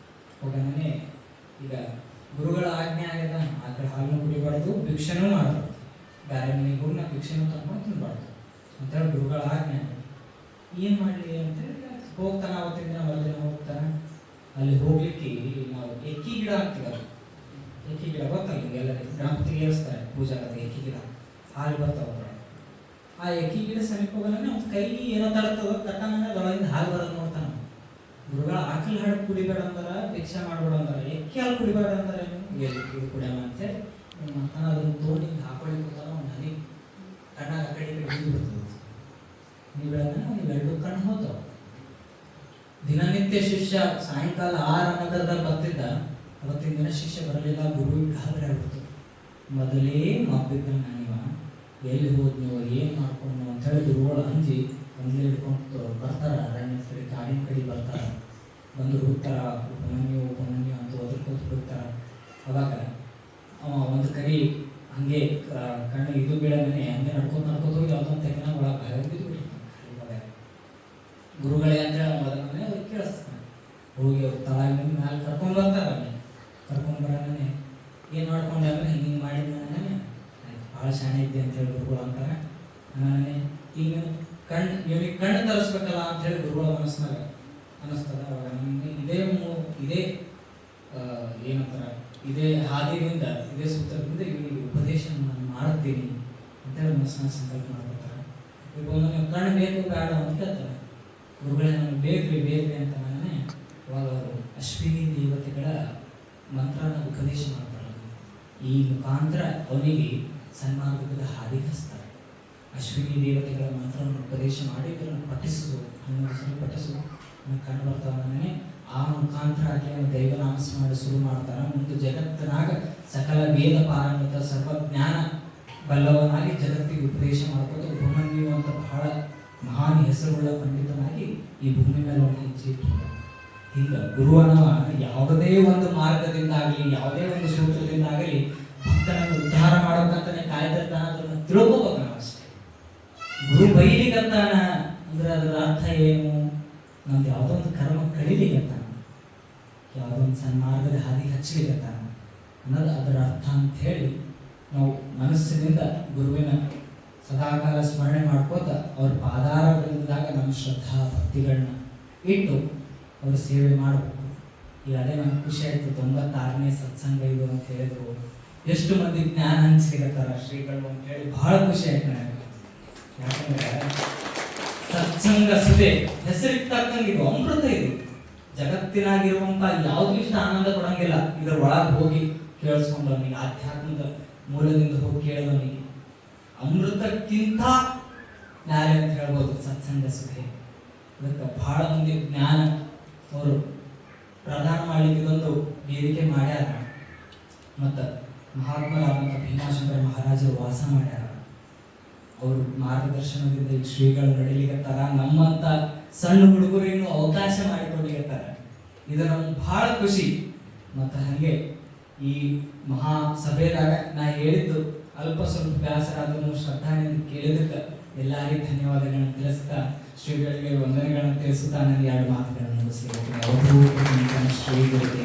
ಹೋಗನೇ ಈಗ ಗುರುಗಳ ಆಜ್ಞೆ ಆಗ್ಯದ, ಆಕಳ ಹಾಲು ಕುಡಿಬಾರ್ದು, ಭಿಕ್ಷೆನೂ ಮಾಡಬಾರ್ದು, ಬೇರೆ ಮನೆಗೆ ಹೋಗಿ ನಾ ಭಿಕ್ಷೆನೂ ತಗೊಂಡು ತಿನ್ಬಾರ್ದು ಅಂತೇಳಿ ಗುರುಗಳ ಆಜ್ಞೆ. ಏನು ಮಾಡಲಿ ಅಂತೇಳಿ ಹೋಗ್ತಾನೆ. ಅವತ್ತಿನ ದಿನ ಮರುದಿನ ಹೋಗ್ತಾನೆ. ಅಲ್ಲಿ ಹೋಗ್ಲಿಕ್ಕೆ ನಾವು ಎಕ್ಕಿ ಗಿಡ ಅಂತೀವಲ್ಲ, ಎಕ್ಕಿ ಗಿಡ ಗೊತ್ತಲ್ಲ ನಿಮಗೆಲ್ಲ, ಗಣಪತಿಗೆ ಏರಿಸ್ತಾರೆ ಪೂಜಾ ಆಗುತ್ತೆ. ಎಕ್ಕಿ ಗಿಡ ಹಾಲು ಬರ್ತಾವ. ಆ ಎಕ್ಕಿ ಗಿಡ ಸಮೀಪ ಹೋಗಲ್ಲ, ಅವ್ನ ಕೈಗೆ ಏನೋ ತಡ್ತದ, ತಟ್ಟನ ಒಳಗಿಂದ ಹಾಲು ಬರೋದು ನೋಡ್ತಾನೆ. ಗುರುಗಳ ಆಕಳ ಹಾಡು ಕುಡಿಬೇಡ ಅಂತಾರ, ಭಿಕ್ಷೆ ಮಾಡಬೇಡ ಅಂತಾರ, ಎಕ್ಕಿ ಹಾಲು ಕುಡಿಬೇಡ ಅಂತಾರೆ, ಇದು ಕುಡಿಯಮ್ಮ ಅಂತೇಳಿ ಮತ್ತಾನ ಅದನ್ನು ತೋಡಿ ಹಾಕೊಳ್ಳಿ ಕೂತಾನ. ಒಂದು ಹನಿ ಕಣ್ಣಾಗ ಆ ಕಡೆ ಬಿದ್ದು ಬಿಡ್ತದೆ. ನೀವು ಬೆಳೆದ ನೀವೆರಡು ಕಣ್ಣು ಹೋಗ್ತಾವ. ದಿನನಿತ್ಯ ಶಿಷ್ಯ ಸಾಯಂಕಾಲ 6 ಬರ್ತಿದ್ದ. ಅವತ್ತಿನ ದಿನ ಶಿಷ್ಯ ಬರಲಿಲ್ಲ. ಗುರುವಿಗೆ ಗಾಬರಿ ಆಗ್ಬಿಡ್ತು. ಮೊದಲೇ ಮಬ್ಬಿದ್ದಂಗೆ ನಾನಿವ ಎಲ್ಲಿ ಹೋದ್ನೋ ಏನು ಮಾಡ್ಕೊಂಡು ಅಂತೇಳಿ ಗುರುಗಳು ಅಂಜಿ ಒಂದೇ ಹಿಡ್ಕೊಂಡು ಬರ್ತಾರ. ಅರಣ್ಯ ಕಡೆ ಕಾಡಿನ ಕಡೆ ಬರ್ತಾರ. ಬಂದು ಹುಡ್ತಾರ, ಉಪಮನ್ಯು ಅಂತ ಒದರ್ಕೋತ ಹುಡುಕ್ತಾರ. ಅವಾಗ ಅವ ಒಂದು ಕಡೆ ಹಂಗೆ ಕಣ್ಣು ಇದು ಬೀಳನೇ ಹಂಗೆ ನಡ್ಕೋತ ಹೋಗಿ ಯಾವುದೊಂದು ತೆಗೆನ ಒಳಗೆ ಭಯ ಬಿದ್ದು ಬಿಟ್ಟಿರ್ತಾನೆ. ಗುರುಗಳೇ ಅಂತೇಳಿ ಅದನ್ನೇ ಅವ್ರಿಗೆ ಕೇಳಿಸ್ತಾನೆ. ಹೋಗಿ ಅವ್ರು ತಳಗಿನ ಮ್ಯಾಲೆ ಕರ್ಕೊಂಡ್ಬರ್ತಾರೆ. ಕರ್ಕೊಂಡ್ಬರನೇ ಏನು ಮಾಡ್ಕೊಂಡೆ ಅಂದ್ರೆ ಹಿಂಗೆ ಮಾಡಿದ ನಾನೇ ಭಾಳ ಶಾಣೆ ಇದ್ದೆ ಅಂತೇಳಿ ಗುರುಗಳು ಅಂತಾರೆ. ನಾನೇ ಈಗ ಇವನಿಗೆ ಕಣ್ಣು ತರಿಸ್ಬೇಕಲ್ಲ ಅಂತೇಳಿ ಗುರುಗಳ ಮನಸ್ಸಿನಾಗ ಅನ್ನಿಸ್ತದ. ಅವಾಗ ನಮಗೆ ಇದೇ ಏನಂತಾರೆ, ಇದೇ ಹಾದಿನಿಂದ ಇದೇ ಸೂತ್ರದಿಂದ ಇವನಿಗೆ ಉಪದೇಶ ನಾನು ಮಾಡ್ತೀನಿ ಅಂತೇಳಿ ಮನಸ್ಸಿನ ಸಂಕಲ್ಪ ಮಾಡ್ಕೊತಾರೆ. ಈಗ ನೀವು ಕಣ್ಣು ಬೇಕು ಬೇಡ ಅಂತ ಕೇಳ್ತಾರೆ. ಗುರುಗಳೇ ನನಗೆ ಬೇಕ್ರಿ ಅಂತ ನಾನೇ ಅವಾಗ ಅವರು ಅಶ್ವಿನಿ ದೇವತೆಗಳ ಮಂತ್ರನ ಉಪದೇಶ ಮಾಡ್ತಾರೆ. ಈ ಮುಖಾಂತರ ಅವನಿಗೆ ಸನ್ಮಾರ್ಗದ ಹಾದಿ ಹಚ್ತಾರೆ. ಅಶ್ವಿನಿ ದೇವತೆಗಳ ಮಂತ್ರವನ್ನು ಉಪದೇಶ ಮಾಡಿ ಇದನ್ನು ಪಠಿಸು, 11 ಸಲ ಪಠಿಸು ಕಂಡು ಬರ್ತಾವನೇ. ಆ ಮುಖಾಂತರ ಆಕೆ ದೈವನಾಮ ಮಾಡಿ ಶುರು ಮಾಡ್ತಾರೆ. ಮುಂದೆ ಜಗತ್ತಿನಾಗ ಸಕಲ ವೇದ ಪಾರಂಗತ ಸರ್ವಜ್ಞಾನ ಬಲ್ಲವನಾಗಿ ಜಗತ್ತಿಗೆ ಉಪದೇಶ ಮಾಡ್ಕೊಂಡು ಉಪಮನ್ಯು ಅಂತ ಬಹಳ ಮಹಾನ್ ಹೆಸರುಳ್ಳ ಪಂಡಿತನಾಗಿ ಈ ಭೂಮಿ ಮೇಲೆ ಒಂದು ಹೆಜ್ಜೆ ಇಟ್ಟಿದ್ದಾರೆ. ಈಗ ಗುರುವನವ ಯಾವುದೇ ಒಂದು ಮಾರ್ಗದಿಂದ ಆಗಲಿ, ಯಾವುದೇ ಒಂದು ಸೂತ್ರದಿಂದ ಆಗಲಿ ಭಕ್ತನನ್ನು ಉದ್ಧಾರ ಮಾಡೋಕ್ಕಂತಾನೆ ಕಾಯ್ದಿರ್ತಾನ. ಅದನ್ನು ತಿಳ್ಕೋಬೇಕು ನಾವು ಅಷ್ಟೇ. ಗುರು ಬೈಲಿಗತ್ತಾನ ಅಂದ್ರೆ ಅದರ ಅರ್ಥ ಏನು? ನಮ್ದು ಯಾವುದೋ ಒಂದು ಕರ್ಮ ಕಡಿಲಿಗತ್ತಾನ, ಯಾವುದೋ ಒಂದು ಸನ್ಮಾರ್ಗದ ಹಾದಿ ಹಚ್ಚಲಿಗತ್ತಾನ ಅನ್ನೋದು ಅದರ ಅರ್ಥ ಅಂತ ಹೇಳಿ ನಾವು ಮನಸ್ಸಿನಿಂದ ಗುರುವಿನ ಸದಾಕಾಲ ಸ್ಮರಣೆ ಮಾಡ್ಕೋತ ಅವ್ರ ಪಾದಾರಗಳಿಂದಾಗ ನಮ್ಮ ಶ್ರದ್ಧಾ ಭಕ್ತಿಗಳನ್ನ ಇಟ್ಟು ಅವ್ರ ಸೇವೆ ಮಾಡಬೇಕು. ಈಗ ಅದೇ ನಮ್ಗೆ ಖುಷಿ ಆಯಿತು. 96ನೇ ಸತ್ಸಂಗ ಇದು ಅಂತ ಹೇಳಿದ್ರು. ಎಷ್ಟು ಮಂದಿ ಜ್ಞಾನ ಹಂಚ್ಲಿಕತ್ತಾರ ಶ್ರೀಗಳು ಅಂತ ಹೇಳಿ ಬಹಳ ಖುಷಿ ಆಯ್ತು ನನಗೆ. ಯಾಕಂದ್ರೆ ಸತ್ಸಂಗ ಸುದೆ ಹೆಸರಿಗೆ ತಕ್ಕಂಗೆ ಇದು ಅಮೃತ. ಇದು ಜಗತ್ತಿನಾಗಿರುವಂತ ಯಾವ್ದು ಇಷ್ಟ ಆನಂದ ಕೊಡಂಗಿಲ್ಲ ಇದ್ರ ಒಳಗೆ ಹೋಗಿ ಕೇಳಿಸ್ಕೊಂಡವನಿಗೆ, ಆಧ್ಯಾತ್ಮದ ಮೂಲದಿಂದ ಹೋಗಿ ಕೇಳಿದವನಿಗೆ ಅಮೃತಕ್ಕಿಂತ ನ್ಯಾಯ ಅಂತ ಹೇಳ್ಬೋದು ಸತ್ಸಂಗ ಸುದೆ. ಅದಕ್ಕೆ ಬಹಳ ಮಂದಿ ಜ್ಞಾನ ಅವರು ಪ್ರದಾನ ಮಾಡ್ಲಿಕ್ಕೆ ಇದೊಂದು ವೇದಿಕೆ ಮಾಡ್ಯಾರ. ಮತ್ತು ಮಹಾತ್ಮರಾದಂಥ ಭೀಮಾಶಂಕರ ಮಹಾರಾಜರು ವಾಸ ಮಾಡ್ಯಾರ. ಅವರು ಮಾರ್ಗದರ್ಶನದಿಂದ ಈ ಶ್ರೀಗಳು ನಡಿಲಿಕತ್ತಾರ. ನಮ್ಮಂತ ಸಣ್ಣ ಹುಡುಗರಿಗೂ ಅವಕಾಶ ಮಾಡಿಕೊಡ್ಲಿಕತ್ತಾರ. ಇದು ನಮ್ಗೆ ಬಹಳ ಖುಷಿ. ಮತ್ತು ಹಾಗೆ ಈ ಮಹಾ ಸಭೆದಾಗ ನಾ ಹೇಳಿದ್ದು ಅಲ್ಪ ಸ್ವಲ್ಪ ಬೇಸರ ಆದ್ರೂ ಶ್ರದ್ಧಾನಿಂದ ಕೇಳಿದಕ್ಕೆ ಎಲ್ಲರಿಗೂ ಧನ್ಯವಾದಗಳನ್ನು ತಿಳಿಸ್ತಾ ಶ್ರೀಗಳಿಗೆ ವಂದನೆಗಳನ್ನು ತಿಳಿಸುತ್ತಾ ನನಗೆ ಎರಡು ಮಾತುಗಳನ್ನು ಮುಗಿಸ್ಲಿಕ್ಕೆ ಶ್ರೀಗಳಿಗೆ